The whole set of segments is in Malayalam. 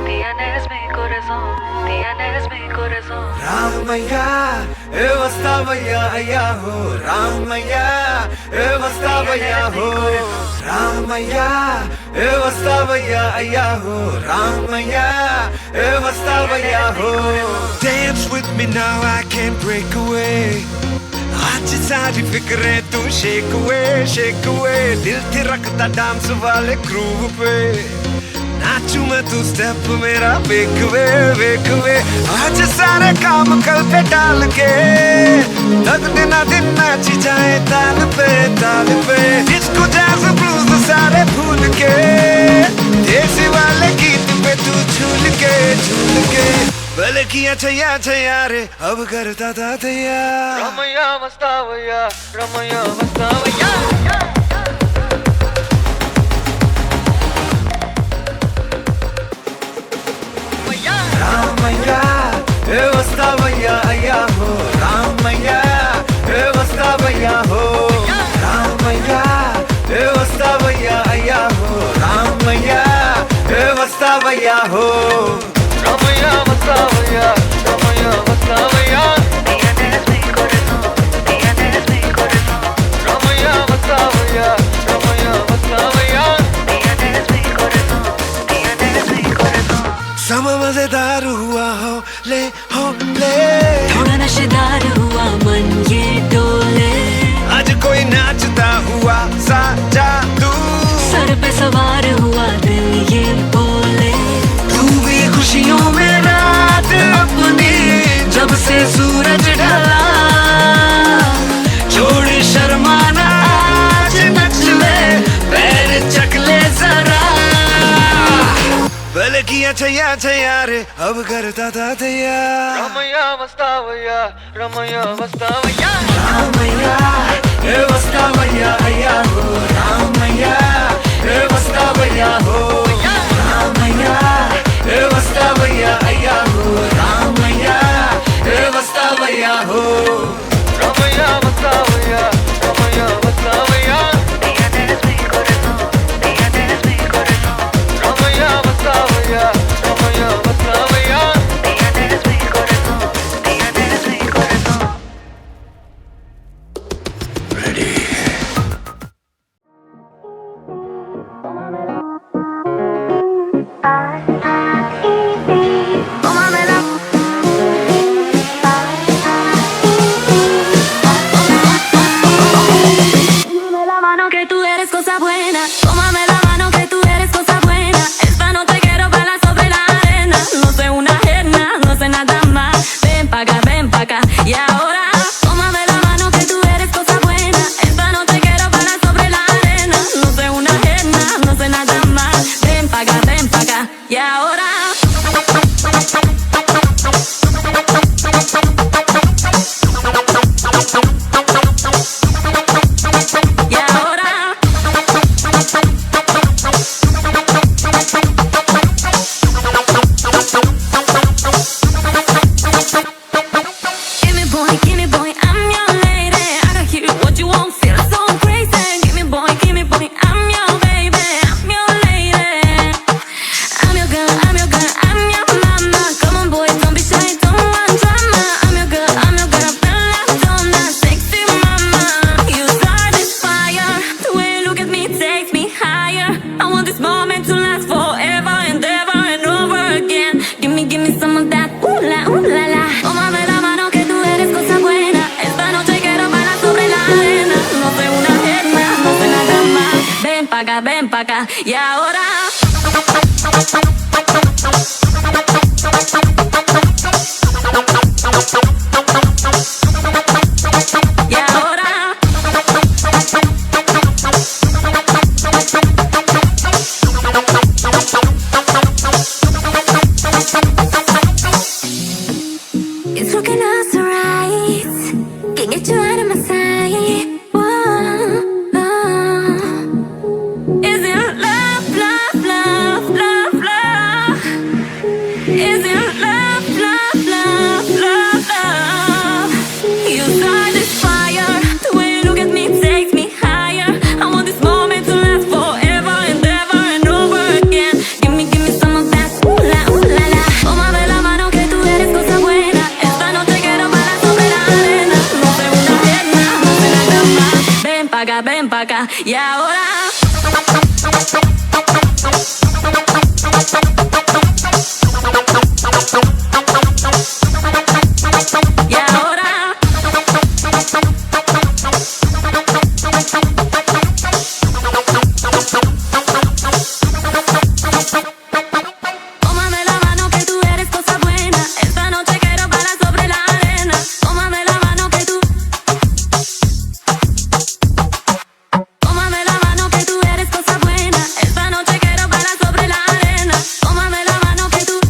Tienes mi corazón, tienes mi corazón. Ramayya ఏ వస్తావయ్యా అయ్యా హో రామయ్య ఏ వస్తావయ్యా హో రామయ్య ఏ వస్తావయ్యా అయ్యా హో రామయ్య ఏ వస్తావయ్యా హో Dance with me now I can't break away आज सारी फिक्रें तू shake away दिल थिरकता डांस वाले ग्रूव पे नाचू मैं तू स्टेप मेरा वेक वे आज सारे काम कल पे डाल के तक दिन नाची जाए ताल पे डिस्को जैज़ ब्लूज सारे भूल के देसी वाले गीत पे तू झूल के भले किया छैया रे अब करता था तैयार रमैया मस्तावैया रमैया मस्तावैया రామయ్య ఏ వస్తావయ్యా అయ్యా హో రామయ్య ఏ వస్తావయ్యా హో రామయ్య ఏ వస్తావయ్యా అయ్యా హో రామయ్య ఏ వస్తావయ్యా హో Ramaiah मस्तावैया Ramaiah मस्तावैया Tienes mi corazón, tienes mi corazón. Ramaiah मस्तावैया Ramaiah मस्तावैया Tienes mi corazón, tienes mi corazón. समा मजेदार हुआ हो ले थोड़ा नशेदार हुआ मन ये डोले, आज कोई नाचता हुआ सा जादू सर पे सवार हुआ दिल ये बोले, तू भी खुशियों में रात अपनी जब से सूरज ढला छोड़ शर्माना आज नच ले पैर चक ले जरा भले किया छैया रे अब करता था तैयार रमैया मस्तावैया रमैया मस्तावैया రామయ్య ఏ వస్తావయ్యా అయ్యా హో రామయ్య ఏ వస్తావయ్యా హో రామయ్య ఏ వస్తావయ్యా అయ్యా హో రామయ్య ఏ వస్తావయ్యా హో Ramaiah मस्तावैया Ramaiah मस्तावैया tienes mi corazón, tienes mi corazón. Ramaiah मस्तावैया Ramaiah मस्तावैया Tienes mi corazón, tienes mi corazón. Tómame la mano que tú eres cosa buena. Tómame la mano que tú eres cosa buena. Esta noche quiero bailar sobre la arena. No soy una ajena, no sé nada más. Ven pa' acá. Y ahora, tómame la mano que tú eres cosa buena. Esta noche quiero bailar sobre la arena. No soy una ajena, no sé nada más. Ven pa' acá. Y ahora. Y ahora. Give me boy, I'm your lady. I got you what you want, feel so crazy. Give me boy, I'm your baby, I'm your lady. I'm your girl, I'm your mama. Come on boy, don't be shy, don't want drama. I'm your girl, feel like Donna, sexy mama. You start this fire, the way you look at me takes me higher. I want this moment to last forever and ever and over again. Give me some of that, ooh la la. Tómame la mano que tú eres cosa buena. Esta noche quiero bailar sobre la arena. No soy una ajena, no sé nada más. Ven pa' acá, y ahora. Y ahora. It's looking us right. Can't get you out of my sight. Whoa, oh. Is it love? Y ahora y ahora tómame la mano que tú eres cosa buena. Esta noche quiero bailar sobre la arena. Tómame la mano que tú. Tómame la mano que tú eres cosa buena. Esta noche quiero bailar sobre la arena. Tómame la mano que tú.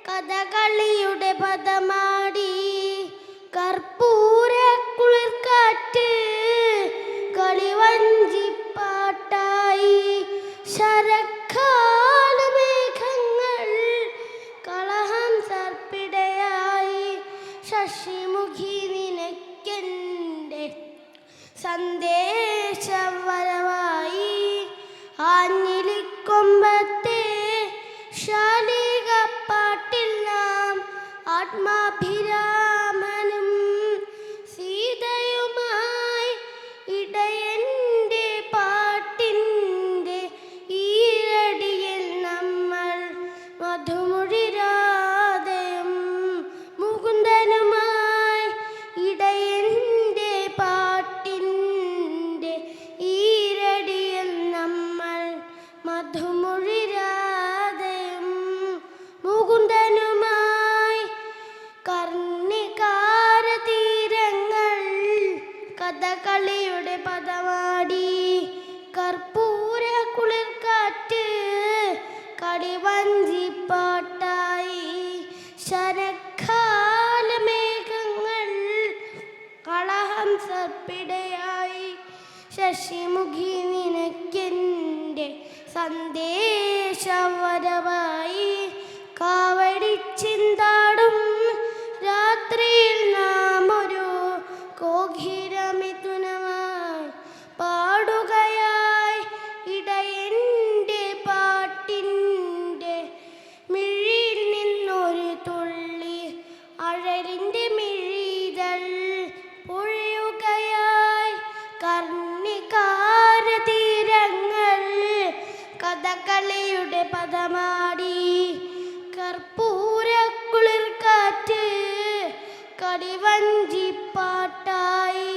കഥകളിയുടെ പദമാടി കർപ്പൂര കുളിർക്കാറ്റ് കളിവഞ്ചിപ്പാട്ടായി ശരക്കാല മേഘങ്ങൾ കളഹം സർപ്പിടയായി ശശിമുഖി നിനക്കെൻ്റെ സന്ദേശവരവായി ആഞ്ഞിലിക്കൊമ്പത്തെ ശാലികപ്പാട്ടിൽ നാം ആത്മാഭിരാമനും സീതയുമായി ഇടയൻ്റെ പാട്ടിൻ്റെ ഈരടിയിൽ നമ്മൾ മധുമൊഴി രാധയും മുകുന്ദനുമായി ഇടയൻ്റെ പാട്ടിൻ്റെ ഈരടിയിൽ നമ്മൾ മധുമൊഴി രാധയും മുകുന്ദനുമായി കർണി ശശിമുഖി നിനക്കെൻ്റെ സന്ദേശവരമായി കാവടിച്ചിന്താടും രാത്രിയിൽ നാം ഒരു കോകിലമിഥുനമായി പാടുകയായി ഇടയൻ്റെ പാട്ടിൻ്റെ മിഴിയിൽ നിന്നൊരു തുള്ളി അഴലിൻ്റെ മിഴിതൾ പൊഴിയുകയായി കർണികാര തീരങ്ങൾ കഥകളിയുടെ പദമാടി കർപ്പൂരക്കുളിർ കാറ്റ് കടിവഞ്ചിപ്പാട്ടായി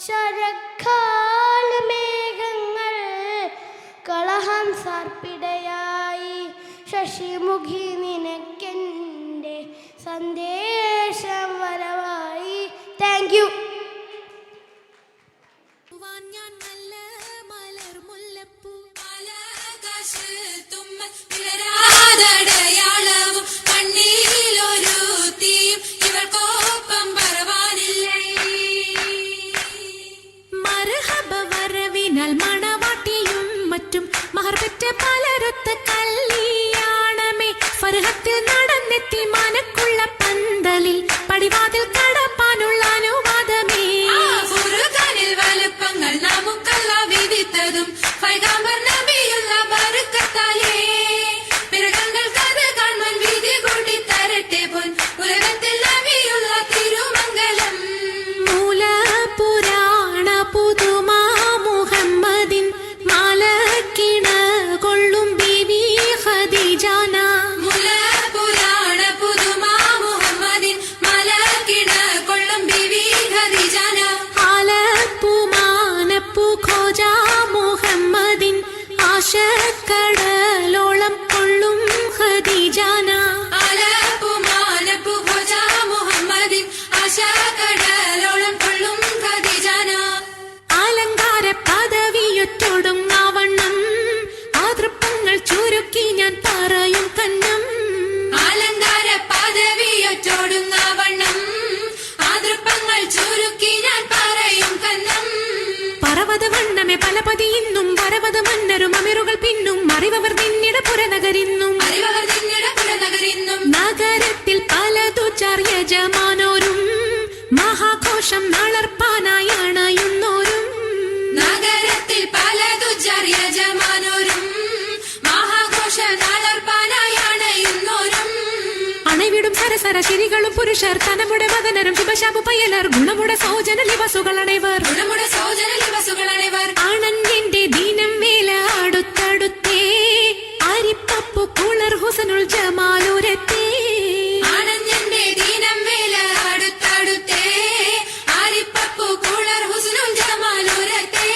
ശരക്കാല മേഘങ്ങൾ കളഹംസാർപ്പിടയായി ശശിമുഖി നിനക്കെൻ്റെ സന്ദേശം വരവായി. Thank you. ഞാൻ നല്ല മലർ മുല്ലപ്പൂ ആകാശത്തുമ്മടയാളവും കണ്ണിലൊരു തീയും ഇവൾക്കൊപ്പം പറവാനില്ലേ. മർഹബ വരവിനാൽ മണവാട്ടിയും മറ്റും മഹർപെറ്റ പലരൊത്ത കല്യാണമേ ഫർഹത്തിൽ നടന്നെത്തി മനക്കുള്ള പന്തലിൽ പടിവാതിൽ കടപ്പാനുള്ള അനുവാദമേ. വലുപ്പങ്ങൾ നമുക്കല്ല വിധിത്തതും പൈഗാംബർ നബിയുള്ള ബർക്കത്താലേ പിറകങ്ങൾ കഥ കാണാൻ വിധി കൂട്ടി തരട്ടെ പൊൻ ഉലകത്തിൽ നബിയുള്ള തിരുമംഗലം. മൂലപുരാണ പുതുമാ മുഹമ്മദിൻ മാലക്കിണ കൊള്ളും ബീവി ഖദീജാന. മൂലപുരാണ പുതുമാ മുഹമ്മദിൻ മാലക്കിണ കൊള്ളും ബീവി ഖദീജാന. ആലപ്പുമാനപ്പു ഖോജ മുഹമ്മദിൻ ആശക്കടലോളം കൊള്ളും ഖദീജാന. ആലപ്പുമാനപ്പു ഖോജ മുഹമ്മദിൻ ആശക്കടലോളം കൊള്ളും ഖദീജാന. അലങ്കാര പദവിയൊറ്റൊടുങ്ങാവണ്ണം ആതൃപ്പങ്ങൾ ചുരുക്കി ഞാൻ പറയും കന്നം. അലങ്കാര പദവിയൊറ്റൊടുങ്ങാവണ്ണം ആതൃപ്പങ്ങൾ ചുരുക്കി ഞാൻ പറയും കന്നം. പർവ്വത വണ്ണമേ പലപതി ഇന്നും വരവത മന്നരും അമിറുകൾ പിന്നും അറിവർ നിന്നിട പുരനഗരിന്നും നഗരത്തിൽ പലതു ചാർയജമാനോരും മഹാഘോഷം നളർപ്പാനായി അണയുന്നോരും. നഗരത്തിൽ പലതു ചാർയജമാനോരും മഹാഘോഷം നളർപ്പാനായി അണയുന്നോരും. അണവിടും സരസര ശിരികളും പുരുഷർ തനമുടെ വദനരും ശുഭശാപു പയ്യലർ ഗുണമുടെ സൗജന ലിവസുകളണേവർ ആണന്റെ ദീനം വേല അടുത്തടുത്തേ അരിപ്പപ്പു കുളർ ഹുസനുൽ ജമാലുരത്തേ. ആണന്റെ ദീനം വേല അടുത്തടുത്തേ അരിപ്പപ്പു കുളർ ഹുസനുൽ ജമാലുരത്തേ.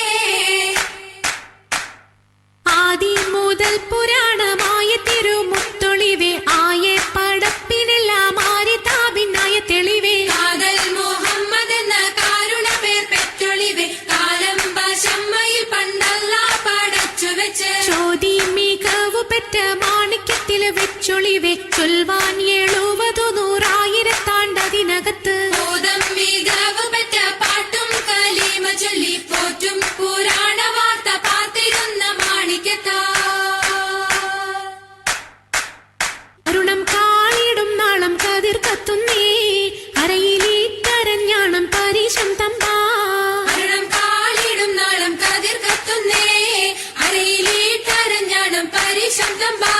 ആദി മുതൽ പുരാണമായ തിരുമുത്തൊളിവേ ആയെ പടപ്പിനെല്ലാം ആരിതാപിന്നായ തെളിവേ. കാതൽ മുഹമ്മദ് എന്ന കാരുണ പേർ പെറ്റൊളിവേ കാലം ഭാഷമ്മയിൽ പണ്ടല്ല പടച്ചു വെച്ച് ചോദി മികവു പെറ്റ മാണിക്യത്തിൽ വെച്ചൊളിവേ ചൊൽവാൻ 70,100,000 ബോധം മികവു പെറ്റ പാട്ടും കലീമ ചൊല്ലി പോറ്റും പുരാണ വാർത്ത പാത്തിരുന്ന മാണിക്യത്താ. അരുണം കാളിടും നാളം കതിർ കത്തുന്നേ അരയിലേ കരഞ്ഞാണം പരീശം തമ്പാ. അരുണം കാളിടും നാളം കതിർ കത്തുന്നേ അരയിലേ കരഞ്ഞാണം പരീശം തമ്പാ.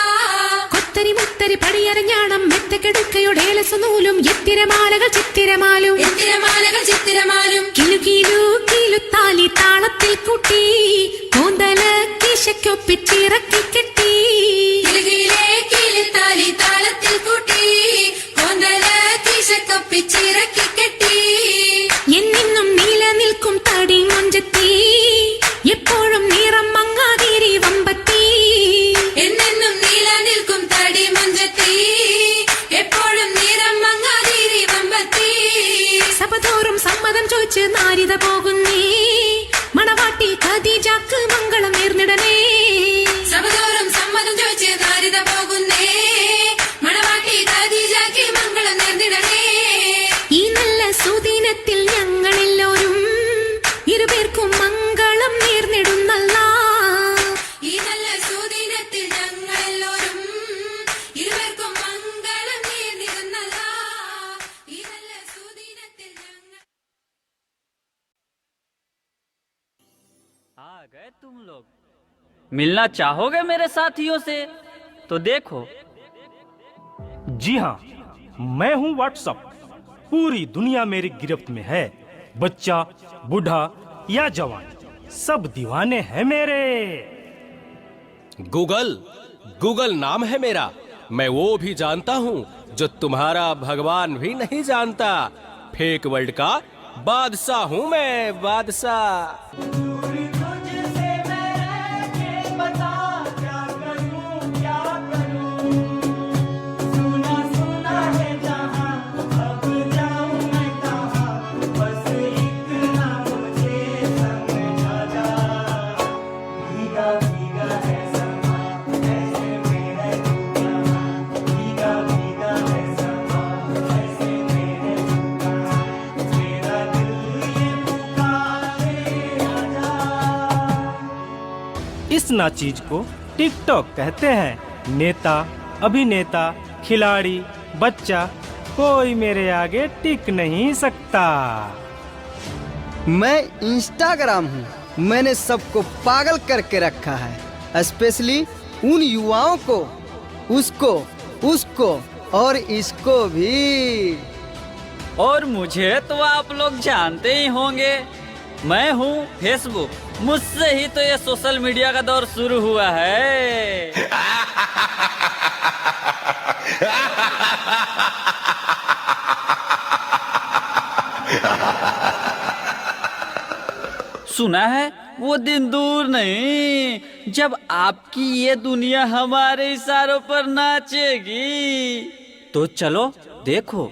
കൊത്തരി മുത്തരി പടിയരഞ്ഞാണം മെത്തക്കെടുക്കയുടെ ഏലസനൂലും എത്തിരമാലകൾ ചിത്തിരമാലും കിലു കിലുത്താലി താളത്തിൽ കൂട്ടി കൂന്തല കിശയ്ക്കൊപ്പിച്ചിറക്കി കെട്ടി. കിലുത്താലി താളത്തിൽ കൂട്ടി കൂന്തല കിശയ്ക്കൊപ്പിച്ചിറക്കി കെട്ടി. എന്നെന്നും നിലനിൽക്കും തടി മൊഞ്ചത്തി എപ്പോഴും നിറം മങ്ങാതിരി വമ്പത്തി. എന്നെന്നും നിലനിൽക്കും തടി മൊഞ്ചത്തി എപ്പോഴും നിറം മങ്ങാതിരി വമ്പത്തി. സഭതോറും സമ്മതം ചോദിച്ച് നാരിത പോകുന്നേ മണവാട്ടി ഖദീജക്ക് മംഗളം നേർന്നിടനേ. സഭതോറും സമ്മതം ചോദിച്ച് നാരിത പോകുന്നേ മണവാട്ടി ഖദീജക്ക് മംഗളം നേർന്നിടനേ. ഈ നല്ല സുദിനത്തിൽ ഞങ്ങളെല്ലാവരും ഇരുപേർക്കും മംഗളം നേർന്ന मिलना चाहोगे मेरे साथियों से? तो देखो। जी हाँ, मैं हूँ व्हाट्सअप। पूरी दुनिया मेरी गिरफ्त में है। बच्चा, बूढ़ा या जवान, सब दीवाने हैं मेरे। गूगल नाम है मेरा। मैं वो भी जानता हूँ जो तुम्हारा भगवान भी नहीं जानता। फेक वर्ल्ड का बादशाह हूँ मैं, बादशाह। इस नाचीज को टिकटॉक कहते हैं। नेता, अभिनेता, खिलाड़ी, बच्चा, कोई मेरे आगे टिक नहीं सकता। मैं इंस्टाग्राम हूँ। मैंने सबको पागल करके रखा है, स्पेशली उन युवाओं को, उसको और इसको भी। और मुझे तो आप लोग जानते ही होंगे, मैं हूँ फेसबुक। मुझसे ही तो ये सोशल मीडिया का दौर शुरू हुआ है। सुना है वो दिन दूर नहीं जब आपकी ये दुनिया हमारे इशारों पर नाचेगी। तो चलो देखो।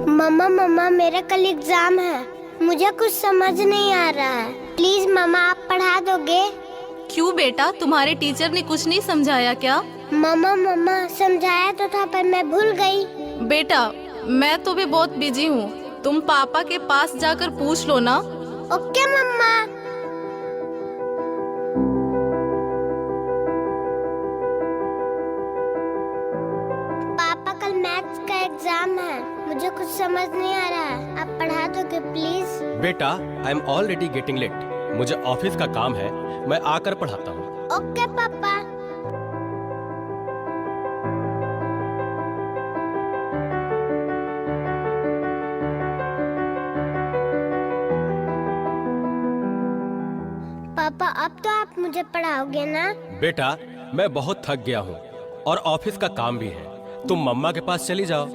मम्मा मेरा कल एग्जाम है, मुझे कुछ समझ नहीं आ रहा है। प्लीज मम्मा आप पढ़ा दोगे? क्यों बेटा, तुम्हारे टीचर ने कुछ नहीं समझाया क्या? मम्मा समझाया तो था पर मैं भूल गई। बेटा मैं तो भी बहुत बिजी हूँ, तुम पापा के पास जाकर पूछ लो ना। ओके मम्मा। पापा कल मैथ्स का एग्जाम है, मुझे कुछ समझ नहीं आ रहा है, आप पढ़ा दोगे प्लीज? बेटा I am already getting late, मुझे ऑफिस का काम है, मैं आकर पढ़ाता हूँ। ओके पापा। पापा अब तो आप मुझे पढ़ाओगे ना? बेटा मैं बहुत थक गया हूँ और ऑफिस का काम भी है, तुम मम्मा के पास चली जाओ।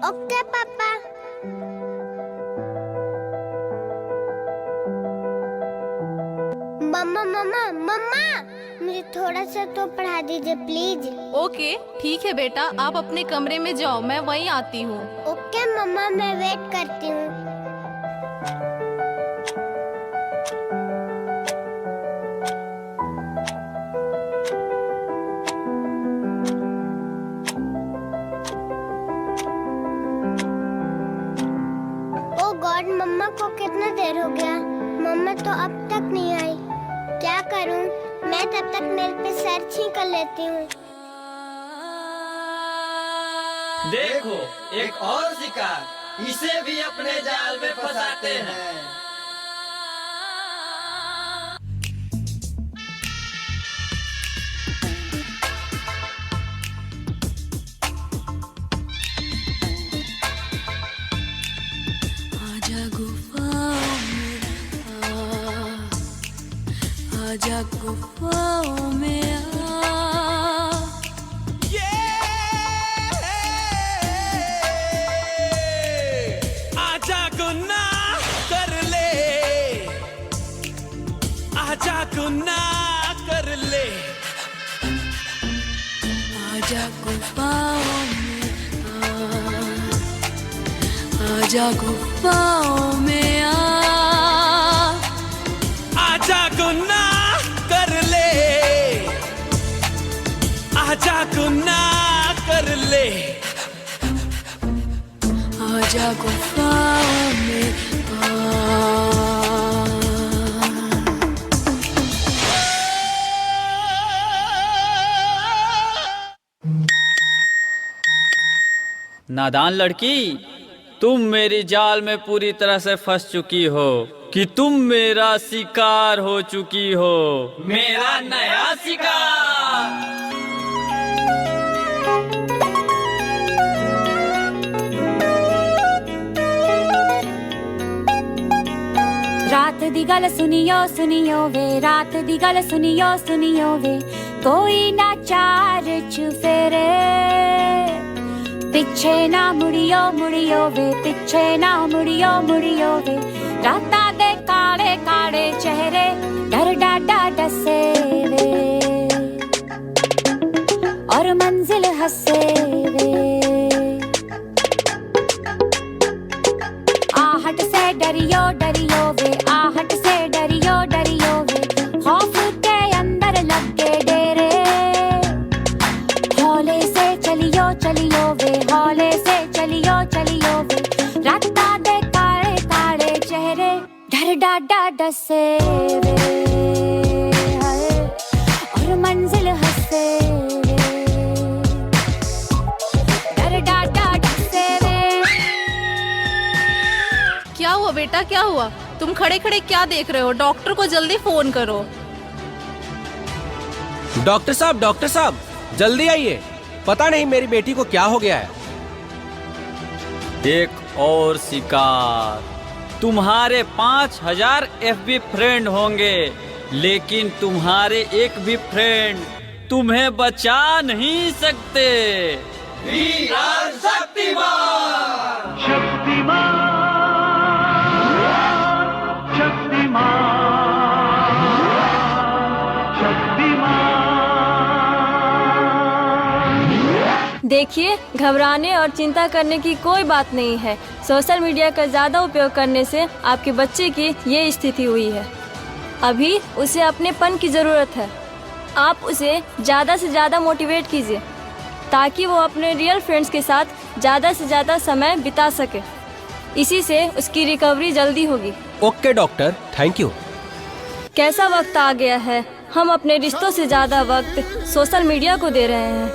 ओके पापा। मम्मा मुझे थोड़ा सा तो पढ़ा दीजिए प्लीज। ओके ठीक है बेटा, आप अपने कमरे में जाओ, मैं वहीं आती हूँ। ओके मम्मा, मैं वेट करती हूँ। ओ गॉड, मम्मा को कितना देर हो गया, मम्मा तो अब तक नहीं आई। क्या करूं? मैं तब तक मेल पे सर्च ही कर लेती हूँ। देखो एक और शिकार, इसे भी अपने जाल में फंसाते हैं। आजा गुफाओं में आजा गुफाओं में आजा गुनाह कर ले, आजा गुनाह कर ले, आजा गुफाओं में आजा गुफाओं में आजा गुनाह कर ले, आजा गुनाह कर ले, आजा गुफाओं में नादान लड़की, तुम मेरी जाल में पूरी तरह से फंस चुकी हो, कि तुम मेरा शिकार हो चुकी हो, मेरा नया शिकार। रात दी गल सुनियो सुनियो वे, रात दी गल सुनियो सुनियो वे, कोई ना चार चुफेरे, पिछे ना मुड़ियो मुड़ियो वे, पिछे ना मुड़ियो मुड़ियो वे, राता दे काले काले चेहरे डर डाडा डसे वे, और मंजिल हंसे वे, आहट से डरियो डरियो वे, आहट से डरियो डरियो वे, खौफ के अंदर लगे डेरे, हौले से चलियो चलियो वे, हौले से चलियो चलियो वे, राता दे काले काले चेहरे डर डाडा डसे वे, और मंजिल हंसे वे, डर डाडा डसे वे। क्या हुआ बेटा, क्या हुआ? तुम खड़े खड़े क्या देख रहे हो? डॉक्टर को जल्दी फोन करो। डॉक्टर साहब जल्दी आइए, पता नहीं मेरी बेटी को क्या हो गया है। एक और शिकार। तुम्हारे 5000 FB फ्रेंड होंगे, लेकिन तुम्हारे एक भी फ्रेंड तुम्हें बचा नहीं सकते। वीरान शक्तिमान, शक्तिमान, शक्तिमान, देखिए, घबराने और चिंता करने की कोई बात नहीं है। सोशल मीडिया का ज़्यादा उपयोग करने से आपके बच्चे की ये स्थिति हुई है। अभी उसे अपनेपन की ज़रूरत है। आप उसे ज़्यादा से ज़्यादा मोटिवेट कीजिए ताकि वो अपने रियल फ्रेंड्स के साथ ज़्यादा से ज़्यादा समय बिता सके। इसी से उसकी रिकवरी जल्दी होगी। Okay doctor, thank you. कैसा वक्त आ गया है, हम अपने रिश्तों से ज़्यादा वक्त सोशल मीडिया को दे रहे हैं।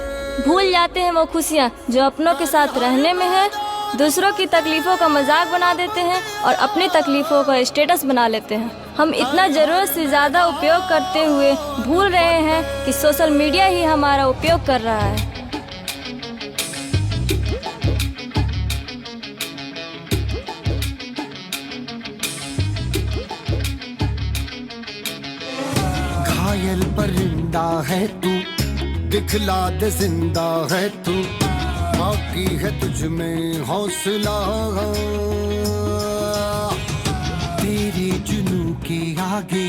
भूल जाते हैं वो खुशियाँ जो अपनों के साथ रहने में है। दूसरों की तकलीफ़ों का मजाक बना देते हैं और अपनी तकलीफ़ों का स्टेटस बना लेते हैं। हम इतना ज़रूरत से ज़्यादा उपयोग करते हुए भूल रहे हैं कि सोशल मीडिया ही हमारा उपयोग कर रहा है। घायल परिंदा है तू, दिखला दे जिंदा है तू, बाकी है तुझ में हौसला, तेरे जुनू के आगे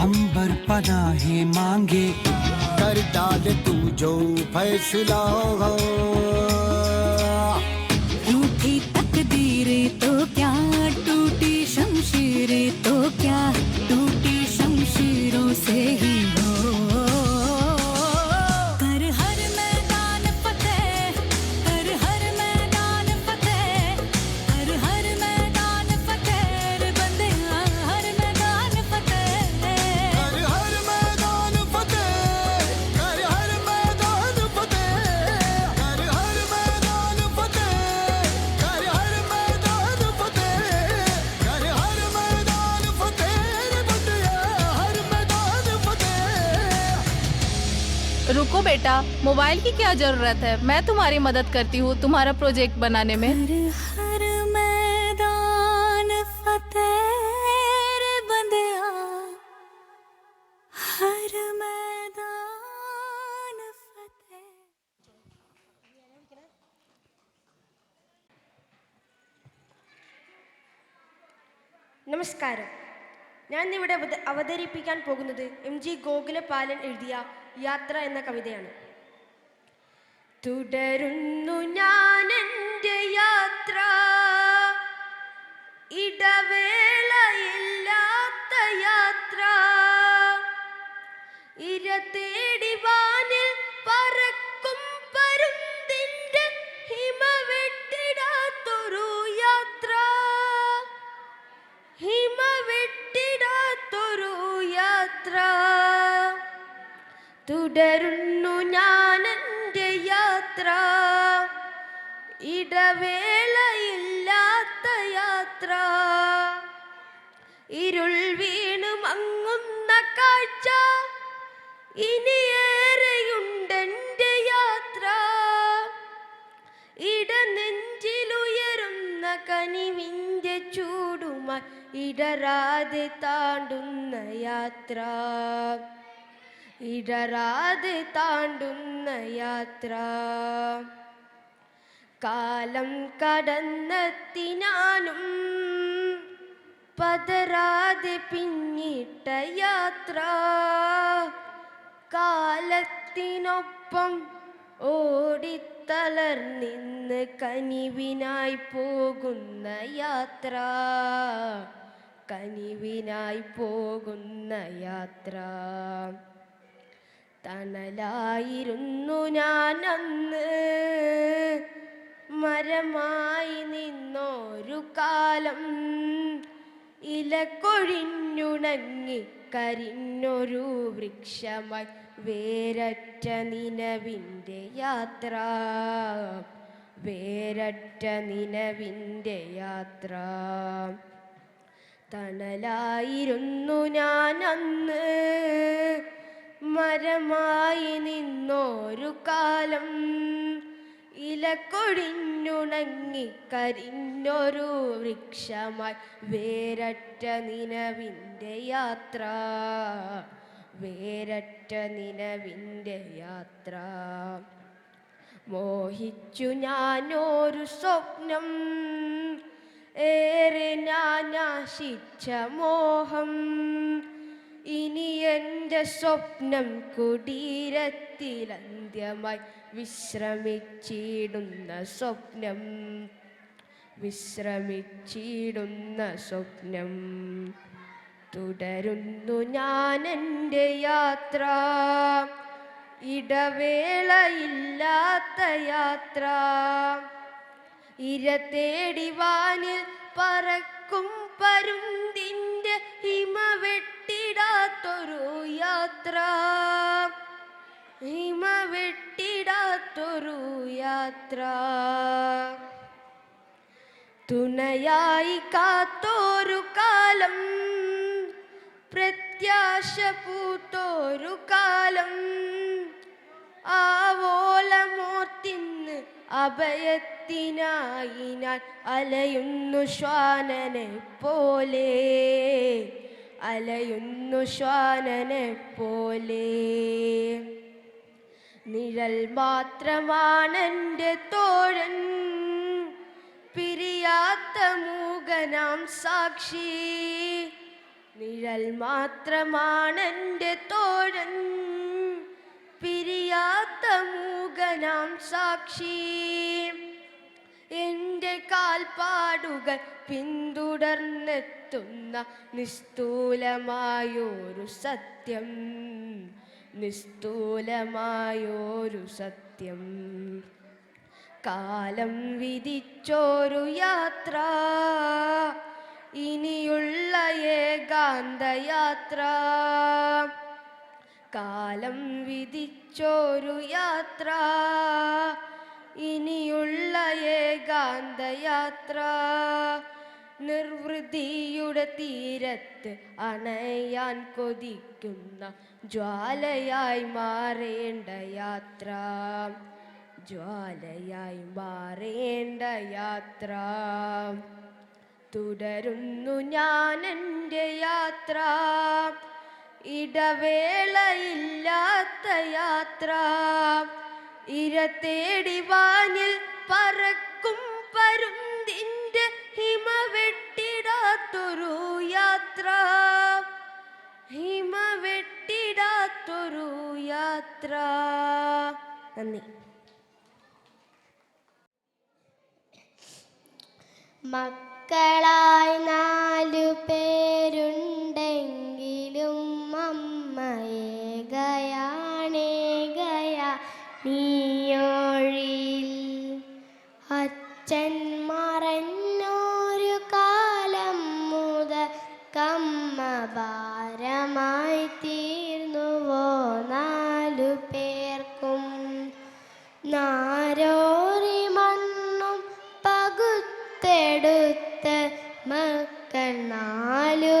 अंबर पनाहे मांगे, कर डाले तू जो फैसला। रूठी तकदीरें तो क्या, टूटी शमशीरें तो क्या, टूटी शमशीरों से ही रुको बेटा, मोबाइल की क्या जरूरत है? मैं तुम्हारी मदद करती हूँ तुम्हारा प्रोजेक्ट बनाने में। हर मैदान फतेह रे बंदिया, हर मैदान फतेह। നമസ്കാരം. ഞാൻ ഇവിടെ അവതരിപ്പിക്കാൻ പോകുന്നത് MG ഗോകുലപാലൻ എഴുതിയ യാത്ര എന്ന കവിതയാണ്. തുടരുന്നു ഞാൻ എൻ്റെ യാത്ര, ഇടവേളയില്ലാത്ത യാത്ര, ഇര തേടി വാനിൽ പറക്കും പരുന്തിൻ്റെ ഹിമവെട്ടിടാത്തൊരു യാത്ര, ഹിമവെട്ടിടാത്തൊരു യാത്ര. തുടരുന്നു ഞാൻ എൻ്റെ യാത്ര, ഇടവേളയില്ലാത്ത യാത്ര, ഇരുൾ വീണു മങ്ങുന്ന കാഴ്ച ഇനിയേറെയുണ്ടെൻ്റെ യാത്ര ഇടനെഞ്ചിലുയരുന്ന കനിവിൻ്റെ ചൂടുമായി ഇടരാതെ താണ്ടുന്ന യാത്ര ഇടരാതെ താണ്ടുന്ന യാത്ര കാലം കടന്നെത്തിനാനും പതരാതെ പിന്നിട്ട യാത്ര കാലത്തിനൊപ്പം ഓടിത്തളർന്നിന്ന് കനിവിനായി പോകുന്ന യാത്ര കനിവിനായി പോകുന്ന യാത്ര തണലായിരുന്നു ഞാൻ അന്ന് മരമായി നിന്നൊരു കാലം ഇലക്കൊഴിഞ്ഞുണങ്ങി കരിഞ്ഞൊരു വൃക്ഷമായി വേരറ്റ നിലവിൻ്റെ യാത്ര വേരറ്റ നിലവിൻ്റെ യാത്ര തണലായിരുന്നു ഞാൻ അന്ന് മരമായി നിന്നൊരു കാലം ഇലക്കൊഴിഞ്ഞുണങ്ങി കരിഞ്ഞൊരു വൃക്ഷമായി വേരറ്റ നിലവിൻ്റെ യാത്ര വേരറ്റ നിലവിൻ്റെ യാത്ര മോഹിച്ചു ഞാനൊരു സ്വപ്നം ഏറെ ഞാൻ ആശിച്ച മോഹം ഇനി എൻ്റെ സ്വപ്നം കുടീരത്തിലന്ത്യമായി വിശ്രമിച്ചിടുന്ന സ്വപ്നം വിശ്രമിച്ചിടുന്ന സ്വപ്നം തുടരുന്നു ഞാൻ എൻ്റെ യാത്ര ഇടവേളയില്ലാത്ത യാത്ര ഇര തേടി വാനിൽ പറക്കും പരുന്തിൻ്റെ ഹിമ വെട്ടിടാത്തൊരു യാത്ര ഹിമ വെട്ടിടാത്തൊരു യാത്ര തുണയായി കാത്തോരു കാലം പ്രത്യാശ പൂത്തോരു കാലം ആവോളമോർത്തിന്ന് അഭയത്തിനായി ഞാൻ അലയുന്നു ശ്വാനനെ പോലെ അലയുന്നു ശ്വാനനെ പോലെ നിഴൽ മാത്രമാണെൻ്റെ തോഴൻ പിരിയാത്ത മൂകനാം സാക്ഷി നിഴൽ മാത്രമാണെൻ്റെ തോഴൻ പിരിയാത്ത മൂകനാം സാക്ഷി എൻ്റെ കാൽപ്പാടുകൾ പിന്തുടർന്നെത്തുന്ന നിസ്തൂലമായൊരു സത്യം നിസ്തൂലമായൊരു സത്യം കാലം വിധിച്ചൊരു യാത്ര ഇനിയുള്ള ഏകാന്തയാത്ര കാലം വിധിച്ചൊരു യാത്ര ഇനിയുള്ള ഏകാന്തയാത്ര നിർവൃതിയുടെ തീരത്ത് അണയാൻ കൊതിക്കുന്ന ജ്വാലയായി മാറേണ്ട യാത്ര ജ്വാലയായി മാറേണ്ട യാത്ര തുടരുന്നു ഞാൻ എൻ്റെ യാത്ര ഇടവേളയില്ലാത്ത യാത്ര ഇര തേടി വാനിൽ പറക്കും പരുന്തിൻ്റെ ഹിമ വെട്ടിടാത്തൊരു യാത്ര ഹിമ വെട്ടിടാത്തൊരു യാത്ര നന്ദി മക്കളായി 4 പേരുണ്ടെങ്കിലും അമ്മയേകയാണേകയാ നീയൊഴിൽ അച്ഛൻ മറഞ്ഞൊരു കാലം മുതൽ കമ്മ ഭാരമായി തീർന്നുവോ 4 പേർക്കും നാരോരി മണ്ണും പകുത്തെടുത്ത് മക്കൾ 4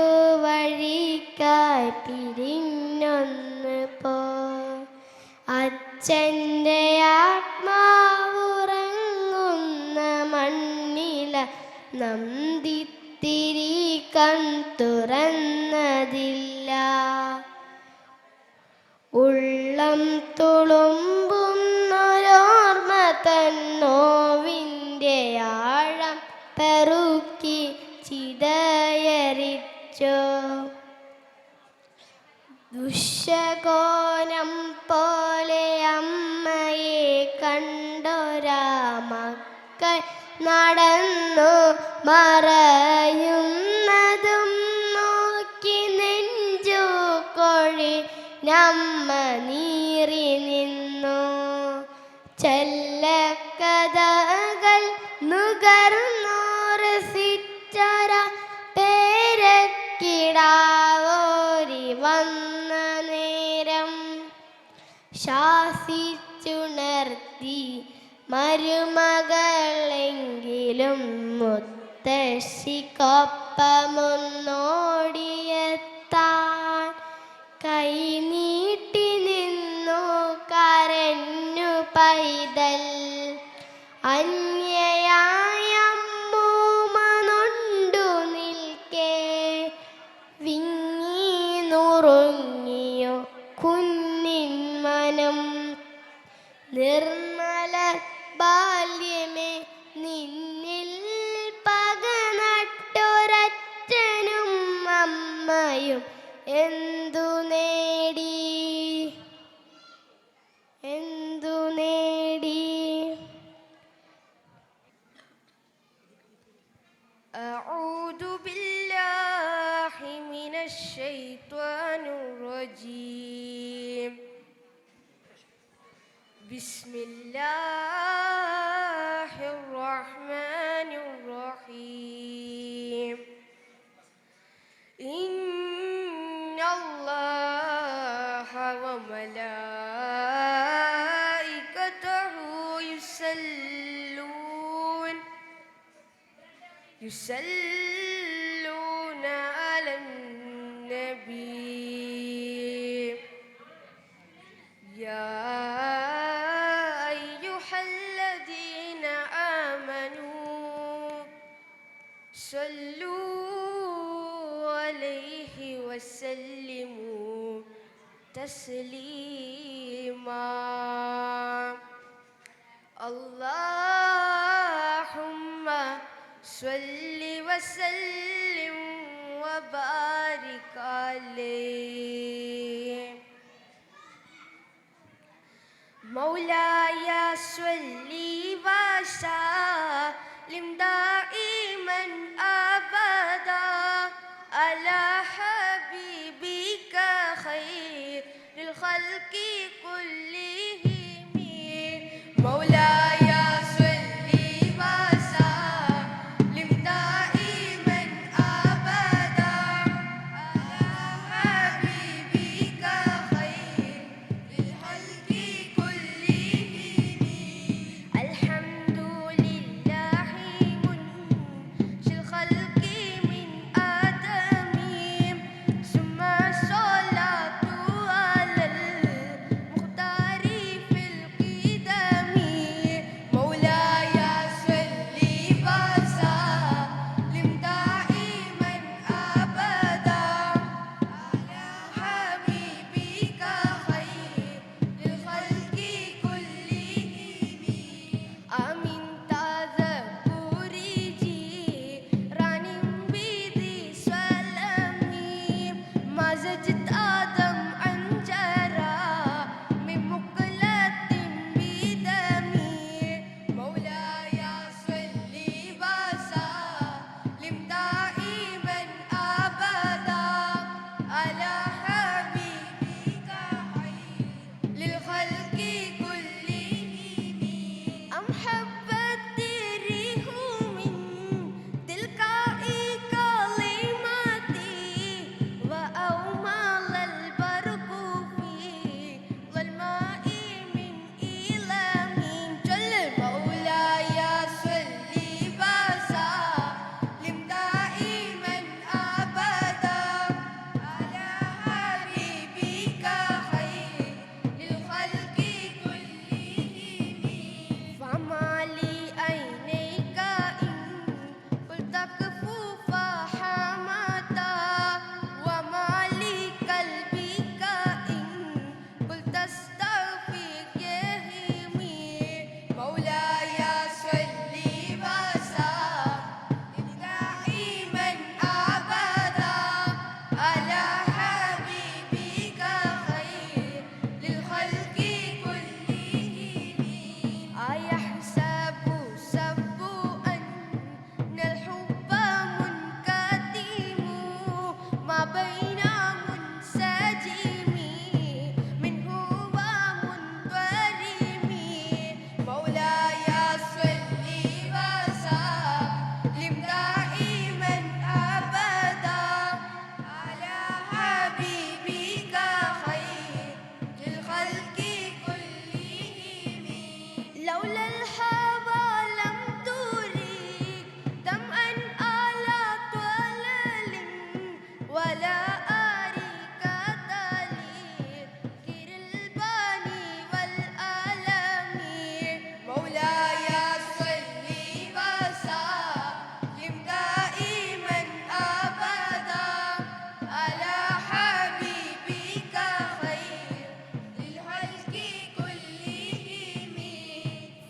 അച്ഛൻ്റെ ആത്മാവുറങ്ങുന്ന മണ്ണില നന്ദിത്തിരി കൺ തുറന്നതില്ല. ഉള്ളം തുളുമ്പുന്നൊരോർമ്മ തന്നോവിൻ്റെ ആഴം പെറുക്കി ചിതയരിച്ചോ. ദുശകോനം പോലെ അമ്മയെ കണ്ടൊരാ മക്കൾ നടന്നു മറയുന്നതും നോക്കി നെഞ്ചു കൊഴി നമ്മ നീറി നിന്നു. ചെല്ലക്കഥകൾ നുകർന്നോരസിച്ചൊര പേരക്കിടാവോരി വന്ന നേരം ശാസിച്ചുണർത്തി മരുമകളെങ്കിലും മുത്തശ്ശിക്കൊപ്പമൊന്നോടിയെത്താൻ കൈനീട്ടി നിന്നു കരഞ്ഞു പൈതൽ. അന്യയായ അമ്മൂമ്മ നിൽക്കേ വിങ്ങി നുറുങ്ങിയോ കുഞ്ഞിൻ മനം. നിർമ്മല ബാല്യമേ നിന്നിൽ പക നട്ടൊരച്ഛനും അമ്മയും എന്തു നേടി എന്തു നേടി. അഊദു ബില്ലാഹി മിനശ് ശൈത്വാനിർ റജീം. ബിസ്മില്ലാഹിർ റഹ്മാനിർ റഹീം. ഇന്നല്ലാഹ വ മലായികതഹു യുസല്ലൂന അലൻ നബി. യാ അയ്യുഹല്ലദീന ആമനൂ സല്ലൂ അലൈഹി വസല്ലിമൂ തസ്ലീമാ. അല്ലാഹുമ്മ സ്വല്ലി വസല്ലിം വബാരിക് അലൈഹി. മൗലായ സ്വല്ലി വസല്ലിം ദായിമൻ അബദാ അലാ ഹബീബിക ഖൈറിൽ ഖൽഖി കുല്ലിഹിം. മൗലായ സ്വല്ലി വസല്ലിം ദായിമൻ അബദാ അലാ ഹബീബിക ഖൈറിൽ ഖൽഖി കുല്ലിഹിം.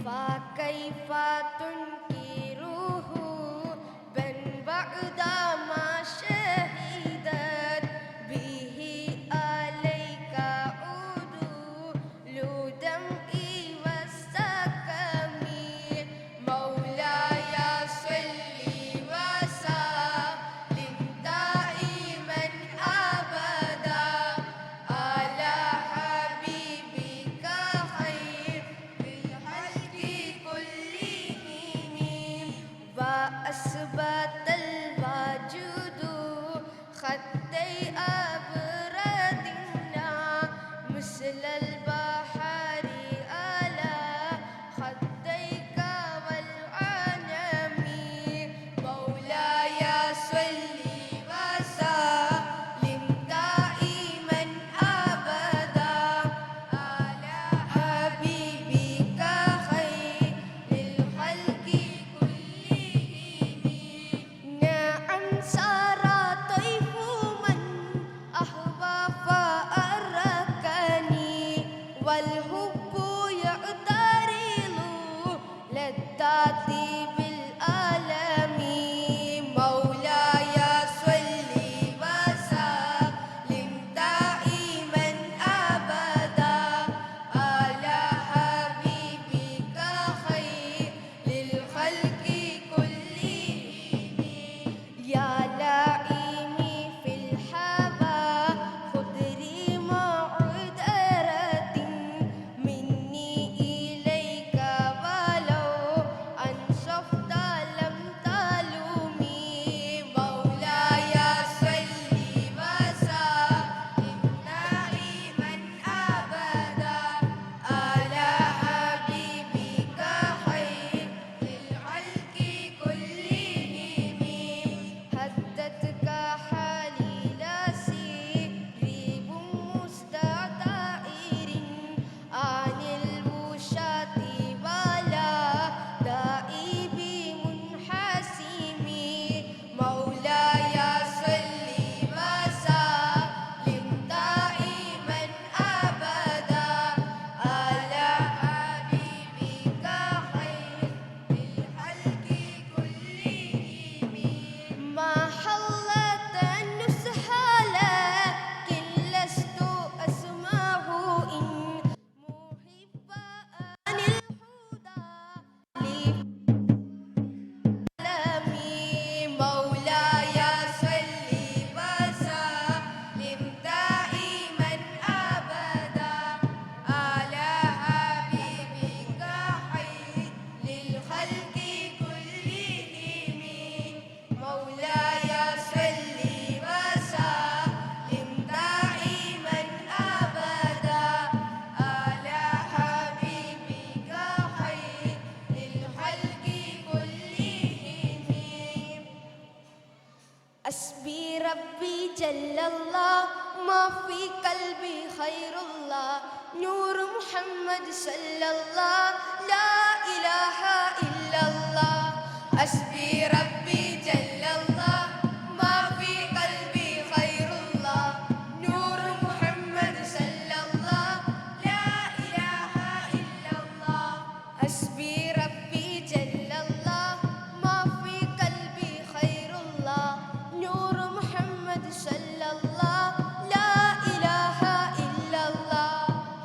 فكيف تنكره بل بعد ما شهدت به عليك عدول دمعي والسكمي مولاي صل وسلم دائما أبدا على حبيبك خير الخلق كلهم وأثبت الوجود خدي أبردنا مثل البحر على خديك والعنم مولاي صل وسلم دائما أبدا على حبيبك خير الخلق كلهم نعم سار طيف من أهوى فأركني والحب يعترض لذاتي بالألم مولاي صل وسلم دائما أبدا على حبيبك خير للخلق كلهم يا لائمي في الهوى خذري معذرة مني إليك ولو أنصفت لم تلومي مولاي صل وسلم دائما أبدا على حبيبك خير للخلق كلهم هدتك حالي لا سريب مستعير عن الوشاة ولا دائب منحسم مولاي صل وسلم دائما أبدا على حبيبك خير للخلق كلهم ما حلت النصح لكن لست أسمعه إن محب عن الهدى لي مولاي صل وسلم دائما أبدا على حبيبك خير للخلق كلهم مولاي صل وسلم دائما أبدا على حبيبك خير للخلق كلهم أسبي ربي جل الله ما في قلبي خير الله نور محمد صلى الله لا إله إلا الله أسبي ربي جل الله ما في قلبي خير الله نور محمد صلى الله لا إله إلا الله أسبي ربي جل الله ما في قلبي خير الله نور محمد صلى الله لا إله إلا الله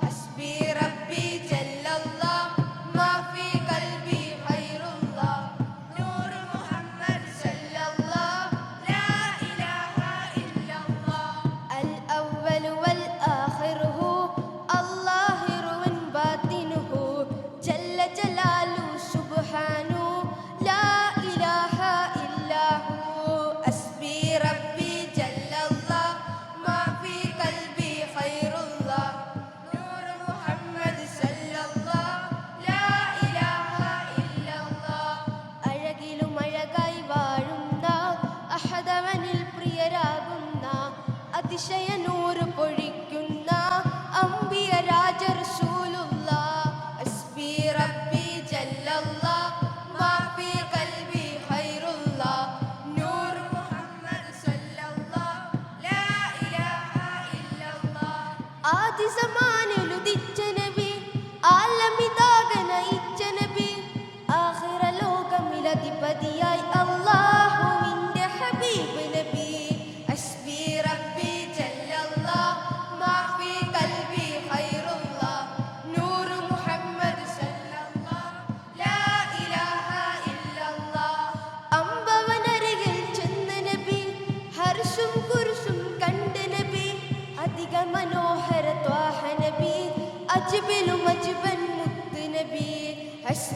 حسبي ربي جل الله ما في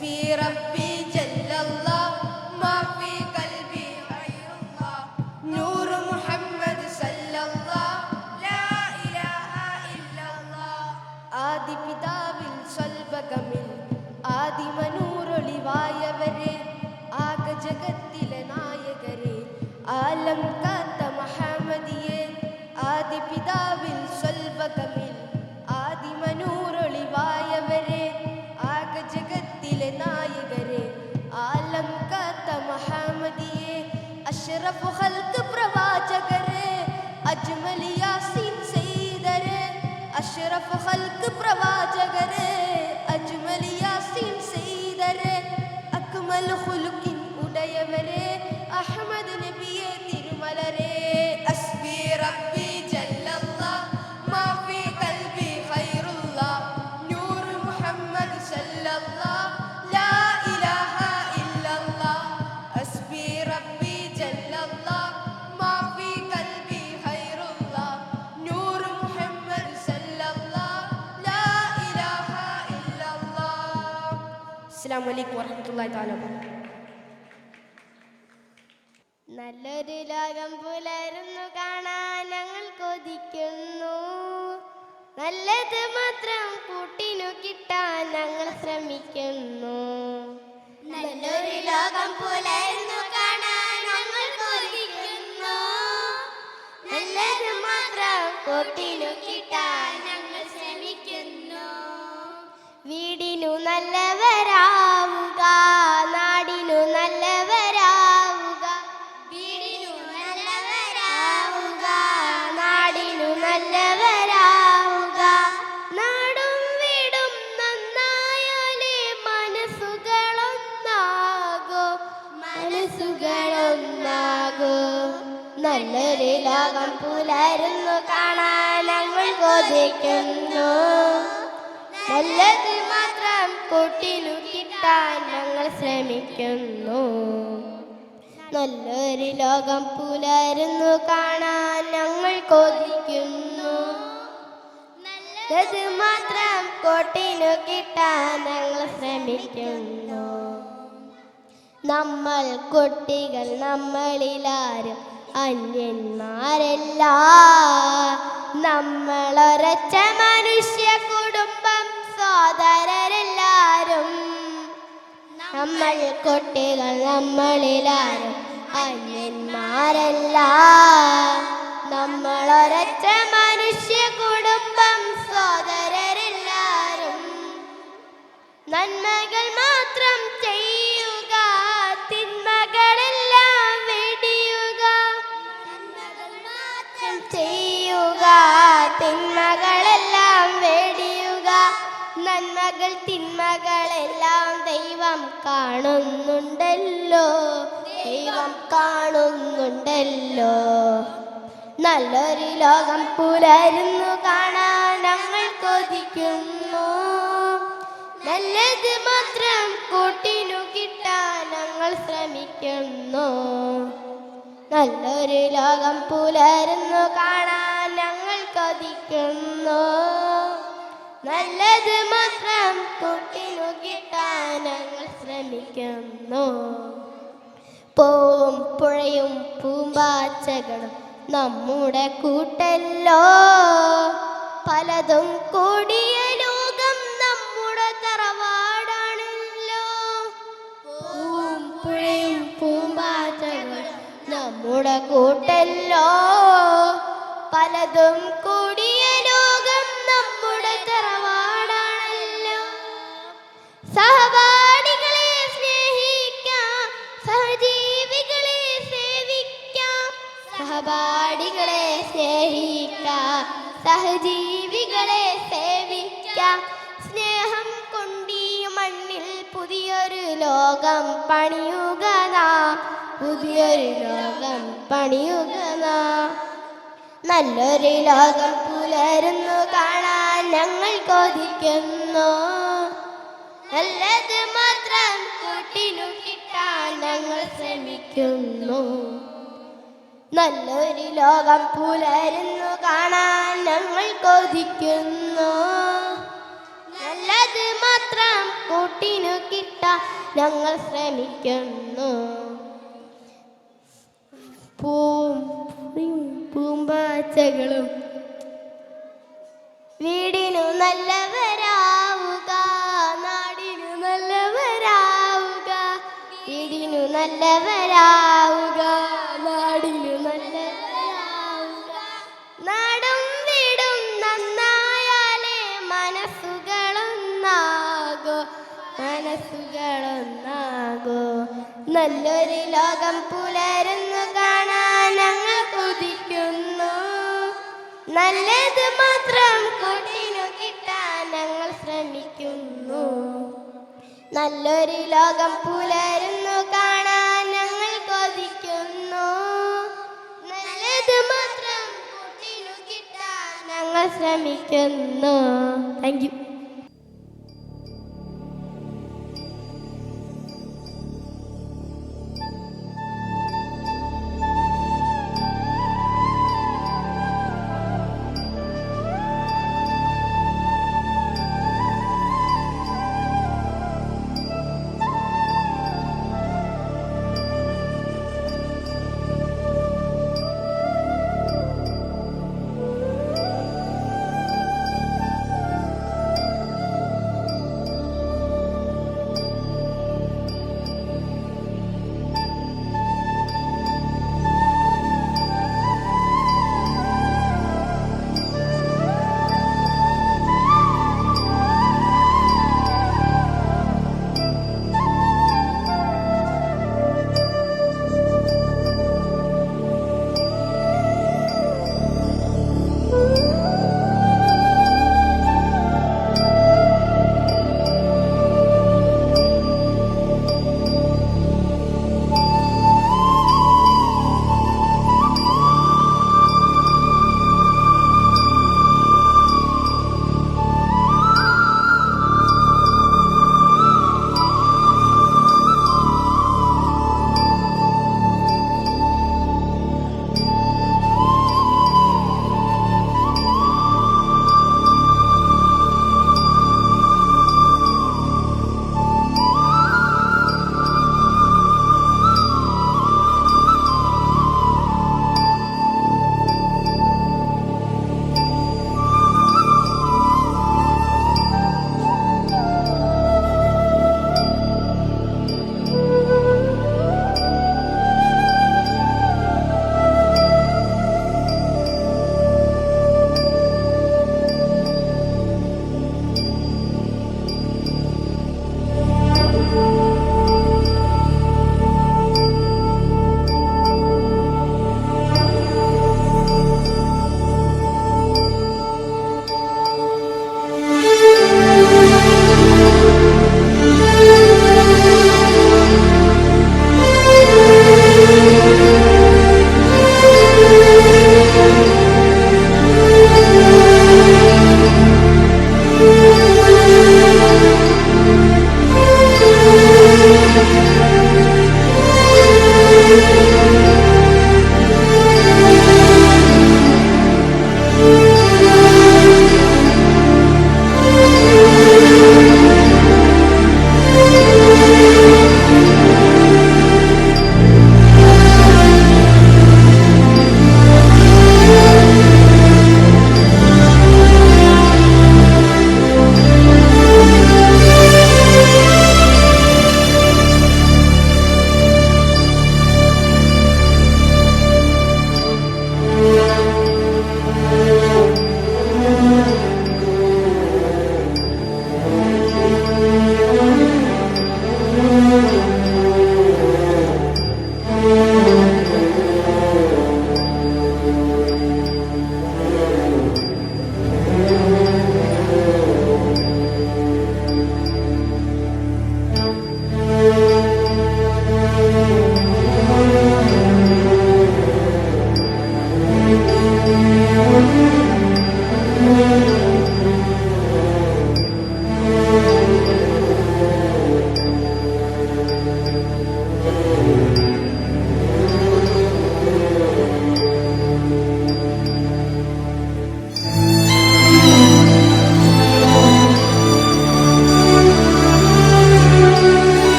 ഹസ്ബി റബ്ബി ജല്ലല്ലാഹ് മാ ഫീ ഖൽബി ഖൈറുല്ലാഹ് നൂർ മുഹമ്മദ് സല്ലല്ലാഹ് ലാ ഇലാഹ ഇല്ലല്ലാഹ് ആദി പിതാവിൽ സ്വൽബകമിൽ ആദിമനൂറൊളിവായവരെ ആക ജഗത്തിലെ നായകരെ ആലം കാത്ത മഹമ്മദിയെ ആദി പിതാവിൽ സ്വൽബകമിൽ ആദിമനൂറൊളിവായവരെ ആക ജഗത്തിലെ നായകരെ ആലം കാത്ത മഹമ്മദിയെ അഷ്റഫു ഖൽഖ് പ്രവാചകരെ അജ്മൽ യാസീൻ സയ്യിദരെ അഷ്റഫു ഖൽഖ് പ്രവാചകരെ അജ്മൽ യാസീൻ സയ്യിദരെ അക്മൽ ഖുലുഖിൻ ഉടയവരെ അഹ്മദ് നബിയെ തിരുമലരെ ഹസ്ബി റബ്ബി ജല്ലല്ലാഹ് മാ ഫീ ഖൽബി ഖൈറുല്ലാഹ് നൂർ മുഹമ്മദ് സല്ലല്ലാഹ് ലാ ഇലാഹ ഇല്ലല്ലാഹ് ഹസ്ബി റബ്ബി ജല്ലല്ലാഹ് മാ ഫീ ഖൽബി ഖൈറുല്ലാഹ് നൂർ മുഹമ്മദ് സല്ലല്ലാഹ് ലാ ഇലാഹ ഇല്ലല്ലാഹ്. അസ്സലാമു അലൈക്കും വറഹ്മത്തുള്ളാഹി തആല വബറകാതുഹു. നല്ലൊരു ലോകം പുലരുന്നു കാണാൻ ഞങ്ങൾ കൊതിക്കുന്നു. നല്ലത് മാത്രം കൂട്ടിനു കിട്ടാൻ ഞങ്ങൾ ശ്രമിക്കുന്നു. നല്ലൊരു ലോകം പുലരുന്നു കാണാൻ ഞങ്ങൾ കൊതിക്കുന്നു. നല്ലത് മാത്രം കൂട്ടിനു കിട്ടാൻ ഞങ്ങൾ ശ്രമിക്കുന്നു. വീടിനു നല്ലവരാവുക, നാടിനു നല്ലവരാവുക. വീടിനു നല്ലവരാവുക, നാടിനു നല്ലവരാവുക. നാടും വീടും നന്നായാലേ മനസ്സുകളൊന്നാകൂ, മനസ്സുകളൊന്നാകൂ. നല്ലൊരു ലോകം പുലരുന്നു കാണാൻ ഞങ്ങൾ കൊതിക്കുന്നു. നല്ലത് മാത്രം കൂട്ടിനു കിട്ടാൻ ഞങ്ങൾ ശ്രമിക്കുന്നു. നല്ലൊരു ലോകം പുലരുന്നു കാണാൻ ഞങ്ങൾ കൊതിക്കുന്നു. നല്ലത് മാത്രം കൂട്ടിനു കിട്ടാൻ ഞങ്ങൾ ശ്രമിക്കുന്നു. നമ്മൾ കുട്ടികൾ നമ്മളിലാരും അന്യന്മാരല്ല. നമ്മളൊരൊറ്റ മനുഷ്യ കുടുംബം, സോദരരെല്ലാരും. നമ്മൾ കുട്ടികൾ നമ്മളിലാരും അന്യന്മാരല്ല. നമ്മളൊരൊറ്റ മനുഷ്യ കുടുംബം, സോദരരെല്ലാരും. നന്മകൾ മാത്രം ചെയ്യുക, തിന്മകളെല്ലാം വെടിയുക. നന്മകൾ മാത്രം ചെയ്യുക, തിന്മകളെല്ലാം വെടിയുക. നന്മകൾ തിന്മകളെല്ലാം ദൈവം കാണുന്നുണ്ടല്ലോ, ദൈവം കാണുന്നുണ്ടല്ലോ. നല്ലൊരു ലോകം പുലരുന്നു കാണാൻ ഞങ്ങൾ കൊതിക്കുന്നു. നല്ലത് മാത്രം കൂട്ടിനു കിട്ടാൻ ഞങ്ങൾ ശ്രമിക്കുന്നു. നല്ലൊരു ലോകം പുലരുന്നു കാണാൻ ഞങ്ങൾ കൊതിക്കുന്നു. നല്ലത് മാത്രം കൂട്ടിനു കിട്ടാൻ ഞങ്ങൾ ശ്രമിക്കുന്നു. പൂവും പുഴയും പൂമ്പാച്ചകളും നമ്മുടെ കൂട്ടല്ലോ. പലതും കൂടിയ ലോകം നമ്മുടെ തറവാടാണല്ലോ. പൂവും പുഴയും പൂമ്പാച്ചകളും നമ്മുടെ കൂട്ടല്ലോ. പലതും കൂടിയ ലോകം നമ്മുടെ തറവാടാണല്ലോ. സഹപാഠികളെ സ്നേഹിക്കാം, സഹജീവികളെ സേവിക്കാം. സഹപാഠികളെ സ്നേഹിക്കാം, സഹജീവികളെ സേവിക്കാം. സ്നേഹം കൊണ്ടീ മണ്ണിൽ പുതിയൊരു ലോകം പണിയുക നാം, പുതിയൊരു ലോകം പണിയുക നാം. നല്ലൊരു ലോകം പുലരുന്നു കാണാൻ ഞങ്ങൾ കൊതിക്കുന്നു. നല്ലത് മാത്രം കൂട്ടിനു കിട്ടാൻ ഞങ്ങൾ ശ്രമിക്കുന്നു. നല്ലൊരു ലോകം പുലരുന്നു കാണാൻ ഞങ്ങൾ കൊതിക്കുന്നു. നല്ലത് മാത്രം മാത്രം കൂട്ടിനു കിട്ടാൻ ഞങ്ങൾ ശ്രമിക്കുന്നു. പൂമ്പാറ്റകളും വീടിനു നല്ലവരാവുക, നാടിനു നല്ലവരാവുക, വീടിനു നല്ലവരാവുക, നാടിനു നല്ലവരാവുക. നാടും വീടും നന്നായാലേ മനസ്സുകളൊന്നാകോ, മനസ്സുകളൊന്നാകോ. നല്ലൊരു ലോകം പുലരുന്നു കാണാൻ ഞങ്ങൾ കൊതിക്കുന്നു. നല്ലത് മാത്രം കൂട്ടിനു കിട്ടാൻ ഞങ്ങൾ ശ്രമിക്കുന്നു. നല്ലൊരു ലോകം പുലരുന്നു കാണാൻ ഞങ്ങൾ കൊതിക്കുന്നു. നല്ലത് മാത്രം കൂട്ടിനു കിട്ടാൻ ഞങ്ങൾ ശ്രമിക്കുന്നു. Thank you.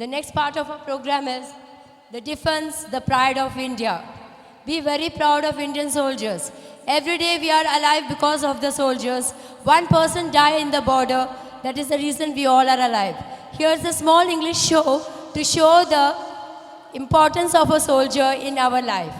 The next part of our program is the defense, the pride of India. Be very proud of Indian soldiers. Every day we are alive because of the soldiers. One person died in the border. That is the reason we all are alive. Here's a small English show to show the importance of a soldier in our life.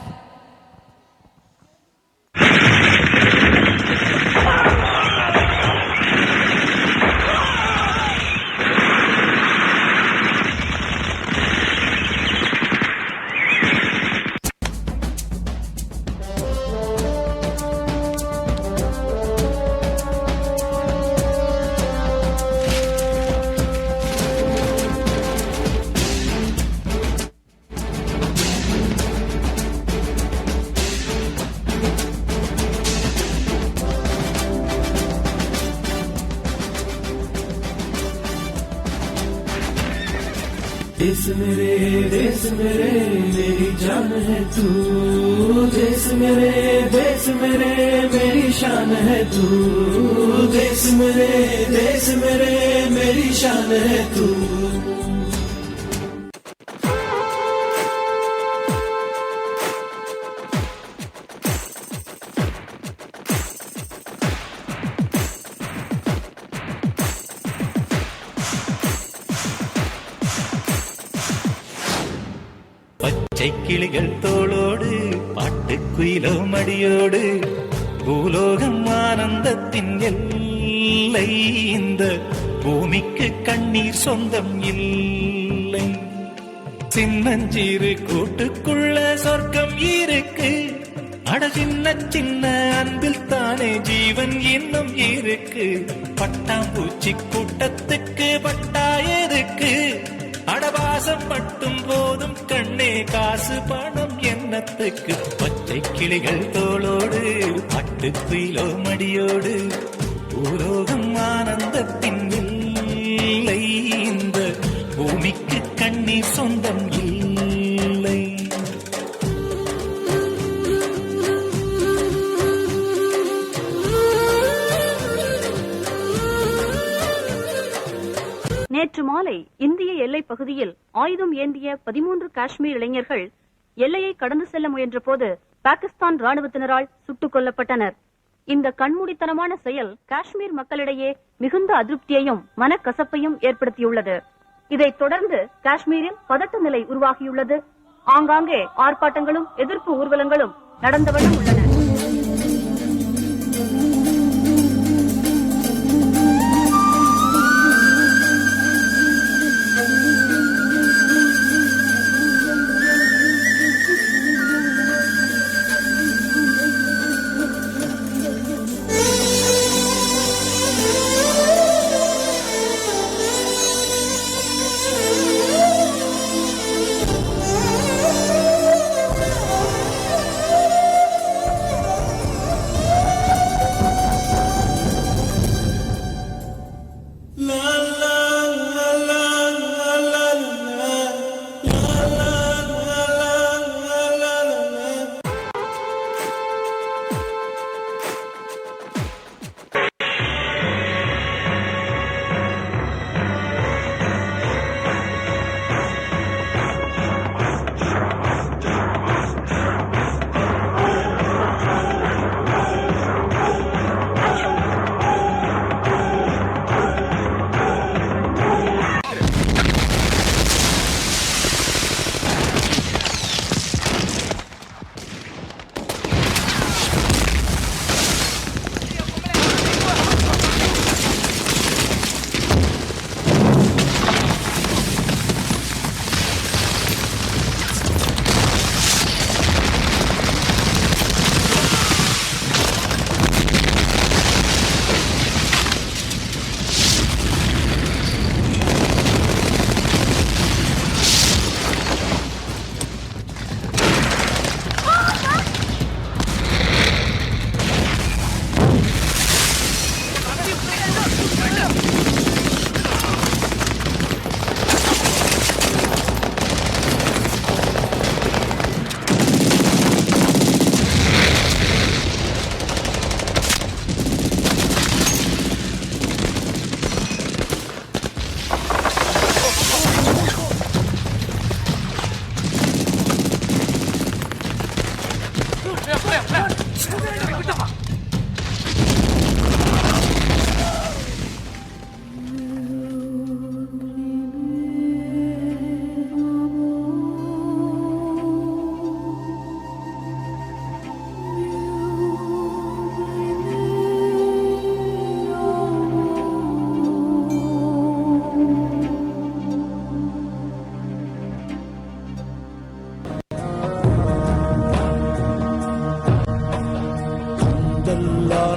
देश मेरे मेरी जान है तू। देश मेरे मेरी शान है तू। देश मेरे मेरी शान है तू। கிளிகள் தோளோடு பாட்டுக்குயிலோ மடியோடு பூலோகம் ஆனந்தத்தின் எல்லை. இந்த பூமிக்கு கண்ணீர் சொந்தம் இல்லை. சின்னஞ்சிறு கூட்டுக்குள்ள சொர்க்கம் இருக்கு. அட சின்ன சின்ன அன்பில் தானே ஜீவன் இன்னும் இருக்கு. பட்டாம்பூச்சி கூட்டத்துக்கு பட்டா எதுக்கு? அடவாசம் மட்டும் போதும் கண்ணே, காசு பணம் என்னத்துக்கு? பச்சை கிளிகள் தோளோடு பட்டுக்குயிலோ மடியோடு பூலோகம் ஆனந்தத்தின் இல்லை. இந்த பூமிக்கு கண்ணீர் சொந்தம் இல்லை. நேற்று மாலை இந்திய எல்லை பகுதியில் ஆயுதம் ஏந்திய 13 காஷ்மீர் இளைஞர்கள் எல்லையை கடந்து செல்ல முயன்ற போது பாகிஸ்தான் ராணுவத்தினரால் சுட்டுக் கொல்லப்பட்டனர். இந்த கண்மூடித்தனமான செயல் காஷ்மீர் மக்களிடையே மிகுந்த அதிருப்தியையும் மனக்கசப்பையும் ஏற்படுத்தியுள்ளது. இதைத் தொடர்ந்து காஷ்மீரில் பதட்ட நிலை உருவாகியுள்ளது. ஆங்காங்கே ஆர்ப்பாட்டங்களும் எதிர்ப்பு ஊர்வலங்களும் நடந்த வண்ணம் உள்ளன.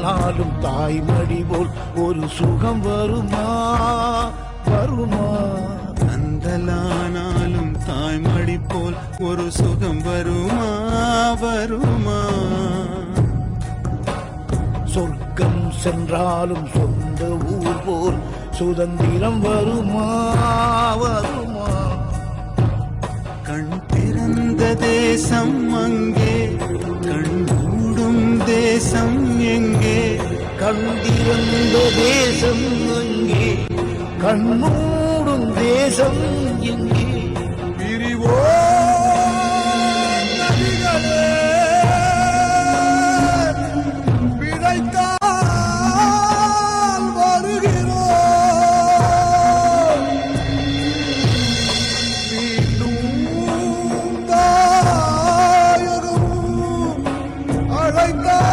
நாளும் தாய்மடி போல் ஒரு சுகம் வருமா வருமா அந்தலானாலும் தாய்மடி போல் ஒரு சுகம் வருமா வருமா சொர்க்கம் சென்றாலும் சொந்த ஊர் போல் சுதந்திரம் வருமா வருமா கண் திறந்த தேசம் அங்கே கண் மூடும் தேசம் எங்கே கண்டிருந்த தேசம் அங்கே கண்ணூடும் தேசம் எங்கே பிரிவோ நதிகளே பிழைத்தால் வருகிறோம் மீண்டும் தாயகம் அழைத்தால்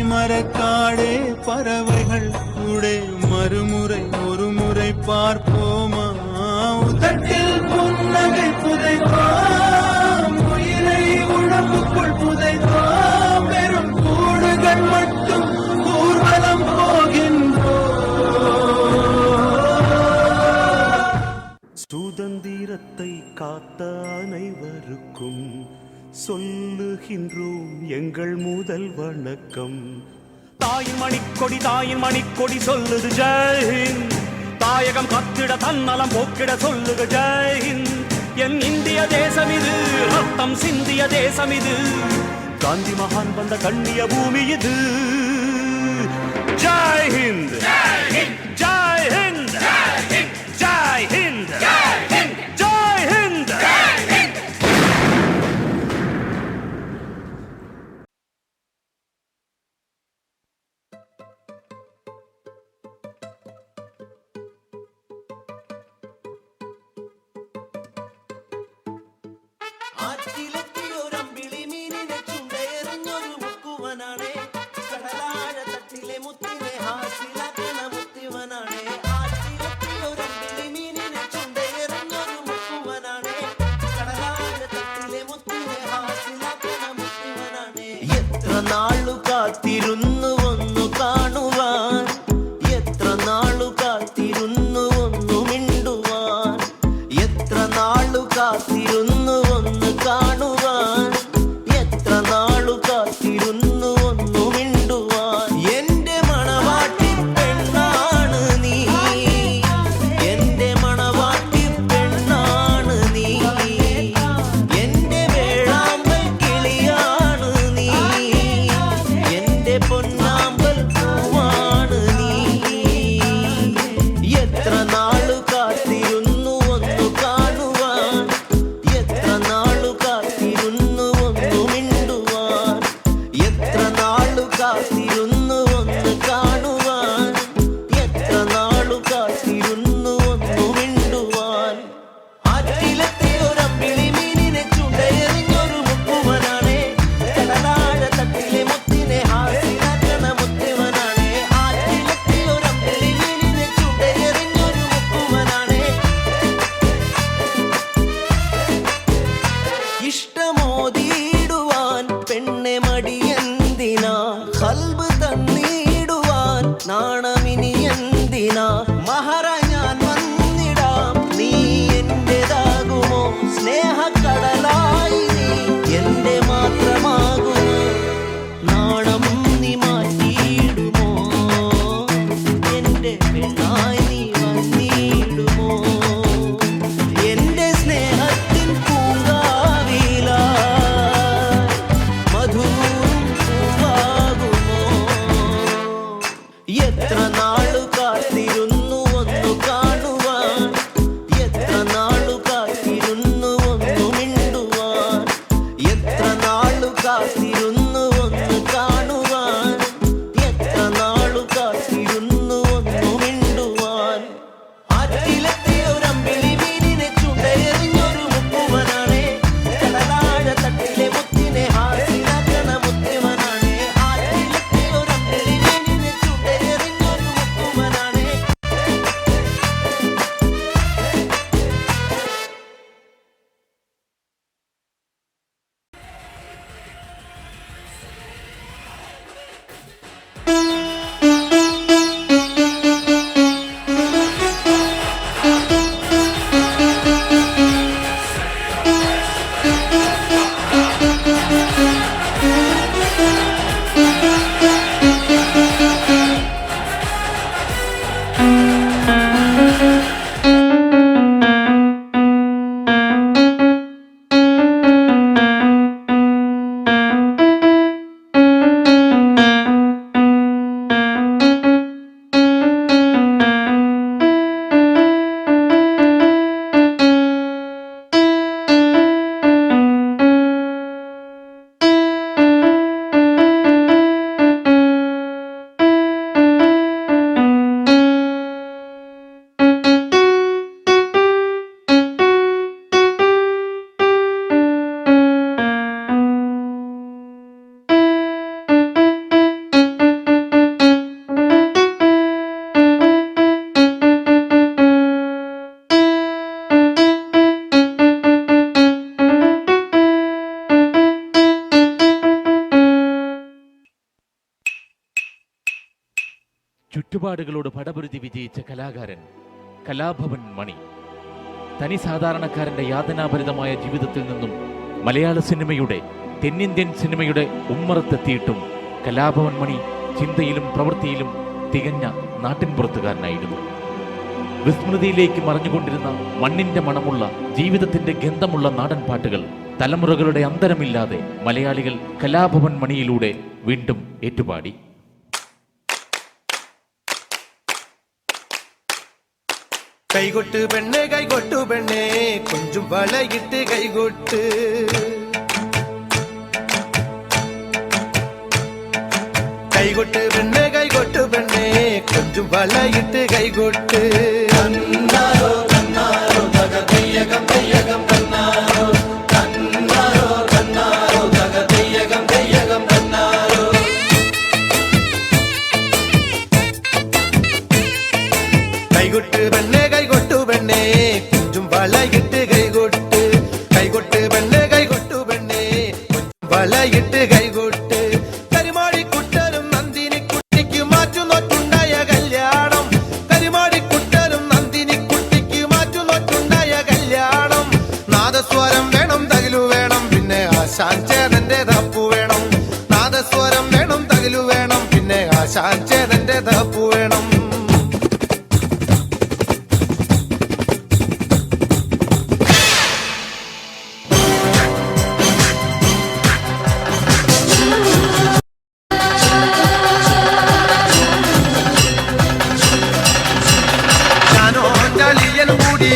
மரக்காடே பறவைகள் கூட மறுமுறை ஒரு முறை பார்ப்போமா உதட்டில் புன்னகை புதைவாம் உயிரை உடம்புக்குள் புதைவாம் வெறும் கூடுகள் மட்டும் ஊர்வலம் போகின்றோம் சுதந்திரத்தை காத்த அனைவருக்கும் சொல்லுகின்றோம் எங்கள் முதல் வணக்கம். தாயின் மணிக்கொடி சொல்லுது ஜெய்ஹிந்த். தாயகம் காத்திட தன்னலம் போக்கிட சொல்லுக ஜெய்ஹிந்த். என் இந்திய தேசம் இது, ரத்தம் சிந்திய தேசம் இது, காந்தி மகான் வந்த கண்ணிய பூமி இது. ஜெய்ஹிந்த் ஜெய்ஹிந்த் ஜெய்ஹிந்த் ஜெய்ஹிந்த் ஜெய்ஹிந்த். നാളു കാത്തിരുന്നു ഒന്നു കാണുവാൻ, എത്ര നാളു കാത്തിരുന്നു ഒന്നു മിണ്ടുവാൻ, എത്ര നാളു കാത്തിരുന്നു ഒന്ന് കാണുവാൻ, എത്ര നാളു കാത്തിരുന്നു ഒന്നു മിണ്ടുവാൻ. എന്റെ മണവാട്ടി പെണ്ണാണ് നീ, എന്റെ മണവാട്ടി പെണ്ണാണ് നീ, എന്റെ വേളാമ്പൽ കിളിയാണ് നീ, എന്റെ പൊന്നാ കാത്തിരുന്നു ഒന്ന് കാണുവാൻ, എത്ര നാളു കാത്തിരുന്നു ഒന്നു മിണ്ടുവാൻ. ആറ്റിലെത്തിയൊരമ്പിളി മീനിനെ ചുണ്ടയെറിഞ്ഞൊരു മുക്കുവനാണേ, കടലാഴ തട്ടിലെ മുത്തിനെ ഹാസിലാക്കണ മുത്തുവനാണേ. ആറ്റിലെത്തിയൊരമ്പിളി മീനിനെ ചുണ്ടയെറിഞ്ഞൊരു മുക്കുവനാണേ. ചുറ്റുപാടുകളോട് പടപൊരുതി വിജയിച്ച കലാകാരൻ കലാഭവൻ മണി തനി സാധാരണക്കാരന്റെ യാതനാഭരിതമായ ജീവിതത്തിൽ നിന്നും മലയാള സിനിമയുടെ, തെന്നിന്ത്യൻ സിനിമയുടെ ഉമ്മറത്തെത്തിയിട്ടും കലാഭവൻ മണി ചിന്തയിലും പ്രവൃത്തിയിലും തികഞ്ഞ നാട്ടിൻപുറത്തുകാരനായിരുന്നു. വിസ്മൃതിയിലേക്ക് മറഞ്ഞുകൊണ്ടിരുന്ന മണ്ണിന്റെ മണമുള്ള, ജീവിതത്തിന്റെ ഗന്ധമുള്ള നാടൻ പാട്ടുകൾ തലമുറകളുടെ അന്തരമില്ലാതെ മലയാളികൾ കലാഭവൻ മണിയിലൂടെ വീണ്ടും ഏറ്റുപാടി. കൈകൊട്ട് പെണ്ണെ കൈകൊട്ടു പെണ്ണെ കൊഞ്ചും വളയിട്ട് കൈകൊട്ട്. കൈകൊട്ട് പെണ്ണെ കൈകൊട്ടു പെണ്ണെ കൊഞ്ചും വളയിട്ട് കൈകൊട്ട്. കന്നാരോ കന്നാരോ തക തെയ്യകം തെയ്യകം കന്നാരോ, കന്നാരോ കന്നാരോ തക തെയ്യകം തെയ്യകം കന്നാരോ. കൈകൊട്ട് പെണ്ണെ കൈകൊട്ടു പെണ്ണെ കൊഞ്ചും വളയിട്ട് കൈകൊട്ട്. കൈകൊട്ട് പെണ്ണെ കൈകൊട്ടു പെണ്ണെ കൊഞ്ചും വളയിട്ട് കൈകൊട്ട്. കരിമാടിക്കുട്ടനും നന്ദിനി കുട്ടിക്ക് മാറ്റുനോറ്റുണ്ടായ കല്യാണം. കരിമാടിക്കുട്ടനും നന്ദിനി കുട്ടിക്ക് മാറ്റുനോറ്റുണ്ടായ കല്യാണം. നാദസ്വരം വേണം, തകിലു വേണം, പിന്നെ ആശാൻ ചേതന്റെ തപ്പു വേണം. നാദസ്വരം വേണം, തകിലു വേണം, പിന്നെ ആശാൻ ചേതന്റെ തപ്പു വേണം.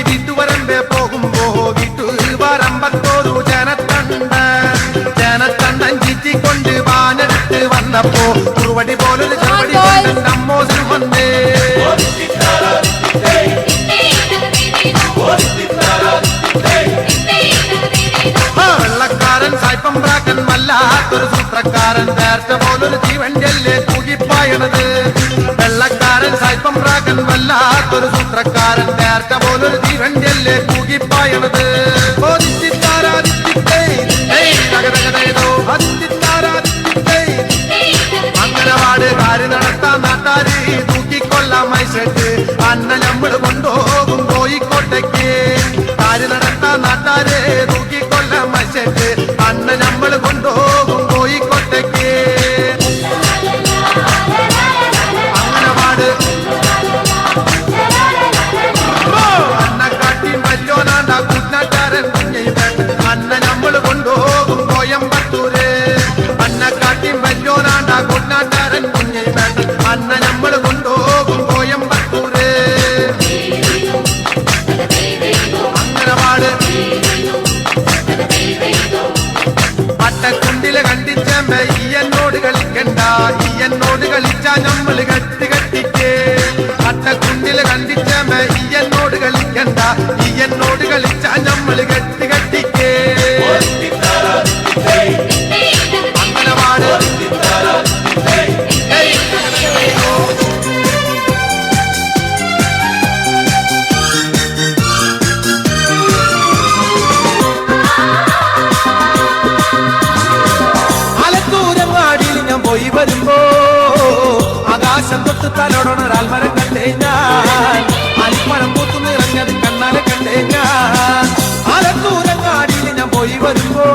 വീട്ടുവരമ്പെ പോകുമ്പോ വീട്ടുവരമ്പത്തോരു ജനത്തണ്ടൻ ചീറ്റിക്കൊണ്ട് വാനെടുത്ത് വന്നപ്പോ കുറുവടി പോലൊരു ചെറുപടി കൊണ്ട് അമ്മോസിന് വന്നേ. വെള്ളക്കാരൻ സായിപ്പം പ്രാക്കൻ വല്ലാത്തൊരു സൂത്രക്കാരൻ, നേരത്തെ പോലൊരു ജീവന്റെല്ലേ തൂകിപ്പായണത്. വെള്ളക്കാരൻ സായിപ്പം പ്രാക്കൻ വല്ലാത്തൊരു സൂത്രക്കാരൻ, നേരത്തെ പോലൊരു ജീവന്റെല്ലേ തൂകിപ്പായണത്. അംഗനവാട് കാര് നടത്താൻ നാട്ടാര് തൂക്കിക്കൊള്ളാം മൈസെട്ട്. അന്ന നമ്മൾ കൊണ്ടുപോകും കോഴിക്കോട്ടേക്ക്. കാര് നടത്താൻ നാട്ടാര് തൂക്കിക്കൊള്ളാം മൈസെട്ട്. അന്ന നമ്മൾ കൊണ്ടുപോകും കോഴിക്കോട്ടേക്ക്. അന്നക്കാട്ടി വല്യോനാണ്ട ഈ എന്നോട് കളിക്കണ്ട, ഈ എന്നോട് കളിച്ചാ നമ്മള് കെട്ടി കെട്ടിക്കേ. അട്ടക്കുണ്ടില് കണ്ടിച്ചമ ഈ എന്നോട് കളിക്കണ്ട, ഈ എന്നോട് കളിച്ചാ നമ്മള് കെട്ടി കെട്ടിക്കേ. അങ്ങനെ പാട്. പോയി വരുമ്പോ ആകാശം തൊട്ട് തലോടൊരാൽ മരം കണ്ടേ ഞാൻ, അലിപ്പഴം പൂത്തു നിറഞ്ഞത് കണ്ണാലെ കണ്ടേ ഞാൻ. ആലത്തൂരങ്ങാടിയിൽ ഞാൻ പോയി വരുമ്പോ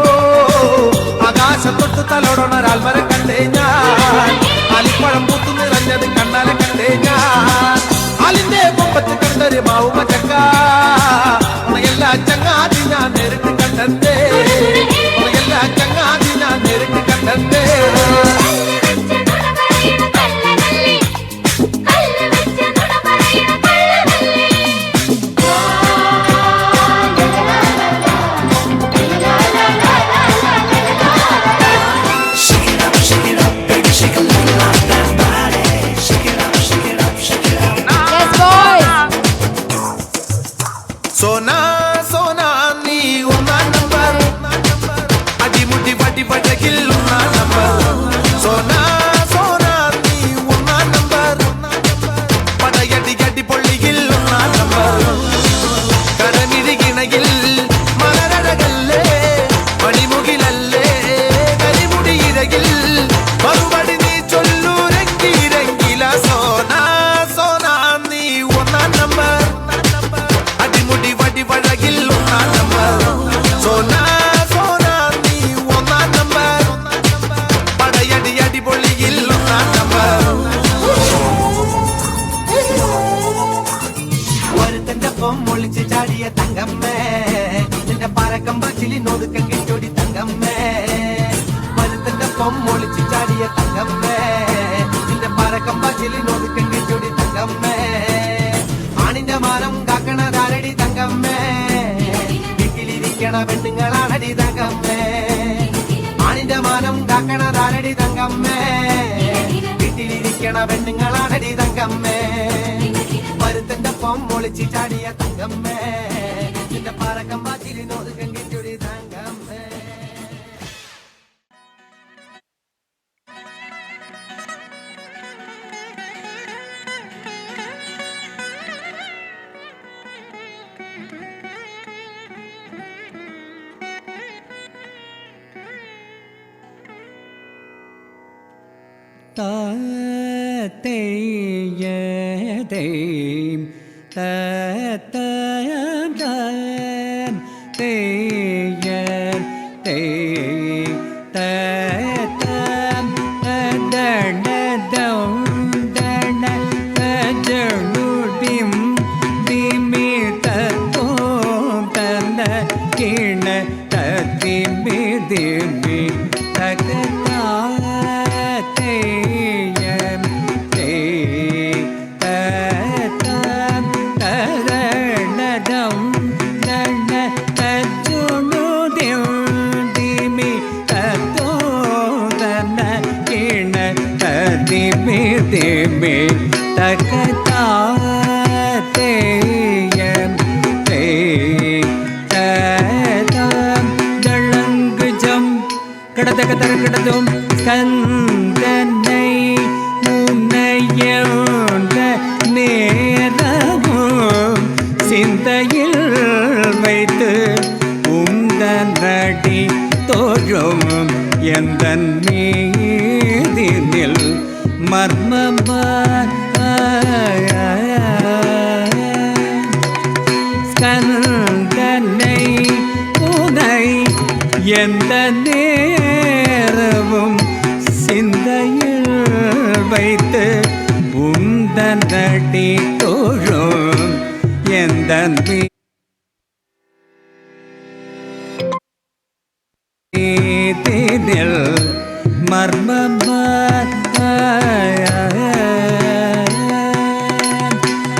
ആകാശം തൊട്ട് തലോടൊരാൽ മരം കണ്ടേ ഞാൻ, അലിപ്പഴം പൂത്തു നിറഞ്ഞത് കണ്ണാലെ കണ്ടേ ഞാൻ. ആലിന്റെ കൊമ്പത്ത് കണ്ടൊരു മാവുമ ചക്ക, എല്ലാ ചങ്ങാതി ഞാൻ നേരിട്ട് കണ്ടേ, എല്ലാ ചങ്ങാതി ഞാൻ നേരിട്ട് കണ്ടേ. സോനാ സോനാ നീ ഒന്നാം നമ്പർ, അടിമുടി വടി വടകിൽ ഒന്നാം നമ്പർ. സോനാ സോനാ നീ ഒന്നാം നമ്പർ, പടയടി അടി പൊള്ളിയിൽ ഒന്നാം നമ്പർ. കരമിരികിണയിൽ മലരഴകല്ലേ, മണിമുകിലല്ലേ കരിമുടി ഇരകിൽ, മറുപടി നീ ചൊല്ലൂരെങ്കിരെങ്കില. സോനാ സോനാ നീ ഒന്നാം നമ്പർ, അടിമുടി വടി വഴകിൽ ഒന്നാം നമ്പർ. സോനാ സോനാ നീ ഒന്നാം നമ്പർ, പടയടി അടിപൊളിയിൽ ഒന്നാം നമ്പർ. ഒരുത്തന്റെ ഒപ്പം ഒളിച്ച് ചാടിയ തങ്കമ്മേ, നിന്റെ പരക്കം പച്ചിലി നൊതുക്കം കെട്ടൊടി തങ്കമ്മേ. ഒരുത്തന്റെ ഒപ്പം ഒളിച്ച് ചാടിയ തങ്കമ്മേ, നിന്റെ പരക്കം പച്ചിലി നൊതുക്കം കെട്ടൊടി തങ്കമ്മേ. ആണിന്റെ മാനം കാക്കണതാരടി തങ്കമ്മേ, വീട്ടിലിരിക്കണ പെണ്ണുങ്ങളാണടി തങ്കമ്മേ. ആണിന്റെ മാനം കാക്കണതാരടി തങ്കമ്മേ, വീട്ടിലിരിക്കണ പെണ്ണുങ്ങളാണടി തങ്കമ്മേ. പരുത്തന്റെ ഒപ്പം ഒളിച്ച് ചാടിയ തങ്കമ്മേ, നിന്റെ പറക്കം പാച്ചിലി നോതുക്കം കെട്ടൊടി തങ്കമ്മേ. கடதகதரகடதும் கந்தனை முன்னையோந்த நேரமும் சிந்தையில் வைத்து உந்தனடி தோழும் எந்தன் மீதினில் ஸ்கந்தனை உனை எந்த நேரமும் சிந்தையில் வைத்து உந்தனடி தோழும் எந்தன் மீதினில்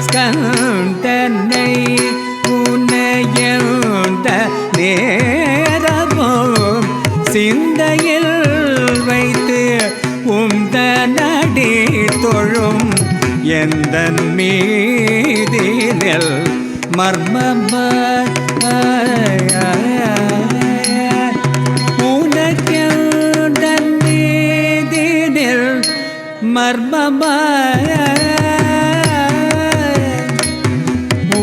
ஸ்கந்தனை உனையந்த நேரமும் சிந்தையில் வை எந்தன் மீதினில் மர்மமாய் உனக்கெந்தன் மீதினில் மர்மமாய்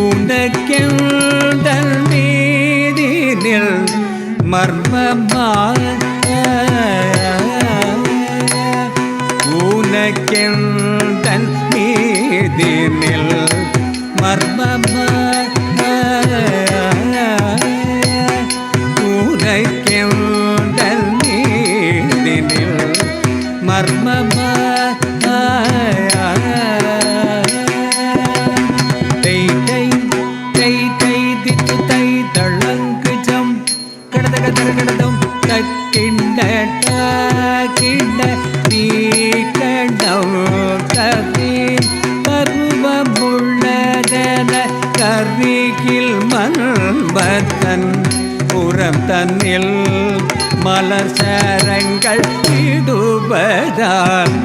உனக்கெந்தன் மீதினில் மர்மமாய் உனக்கெந்தன் மீதினில் மர்மமாய் உனக்கெந்தன் மீதினில் மர்மமாய் தை தை தை தை தித்து தை தளங்கு ஜம் கடதக தரகடதம் தக்கிண்ட கிண்ட நீ கண்டம் கவி பருவமுள்ளதன கருகில் மண்பத்தன் புறம் தன்னில் மலர் சரங்கள் இடுவதால்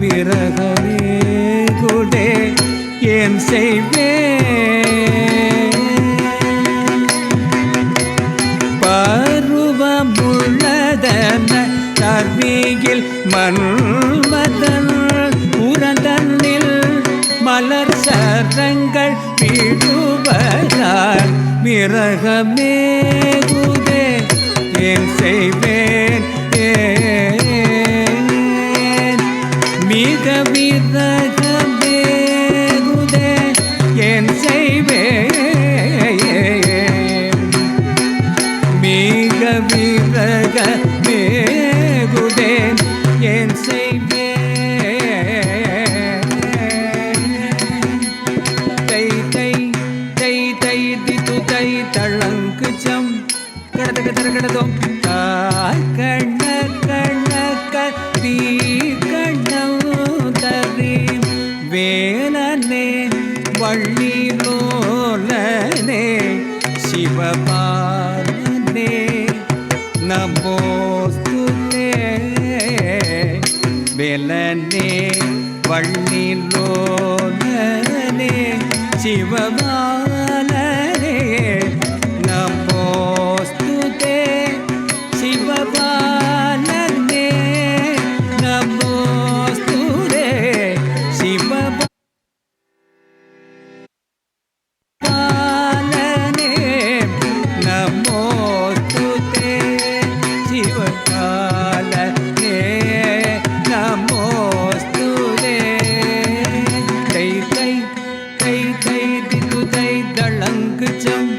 விரகமே குடே ஏன் செய்வேன் பருவமுள்ளதன கர்வியில் மன்மதன் உரதனில் மலர் சரங்கள் விடுவதால் விரகமே குதே ஏன் செய்வேன் மிக விரகமே குதே ஏன் செய்வேன் மிக விரகமே குதே ஏன் செய்வேன் தை தை தை தை தித்து தை தளங்கு ஜம் கடதக தரகடதம் கண்ண கண்ண கத்தி கண்ணம் தரி வேலனே வள்ளிலோலனே சிவபாலனே நமோஸ்துதே வேலனே வள்ளிலோலனே சிவபாலனே நமோஸ்துதே சிவபாலனே நமோஸ்துதே சிவபாலனே நமோஸ்துதே சிவபாலனே நமோஸ்துதே தை தை தை தை தித்து தை தளங்கு ஜம்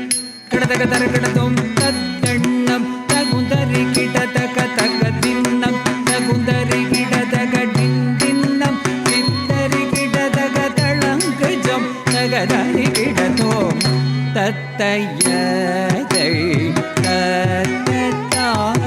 கடதக தரகடதம் தத்தண்ணம் தகுந்தரி கிடதக தக தின்னம் தகுந்தரி கிடதக தின்னம் சித்தரி கிடதக தளங்கு ஜம் தகதரி கிடதோம் தத்தையதை தத்தத்தாம்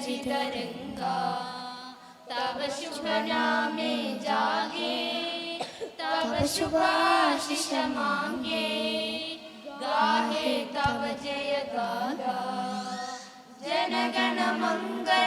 तरंगा तब शुभ नामे जागे तब शुभ आशीष मांगे गाहे तब जय गाथा जनगण मंगल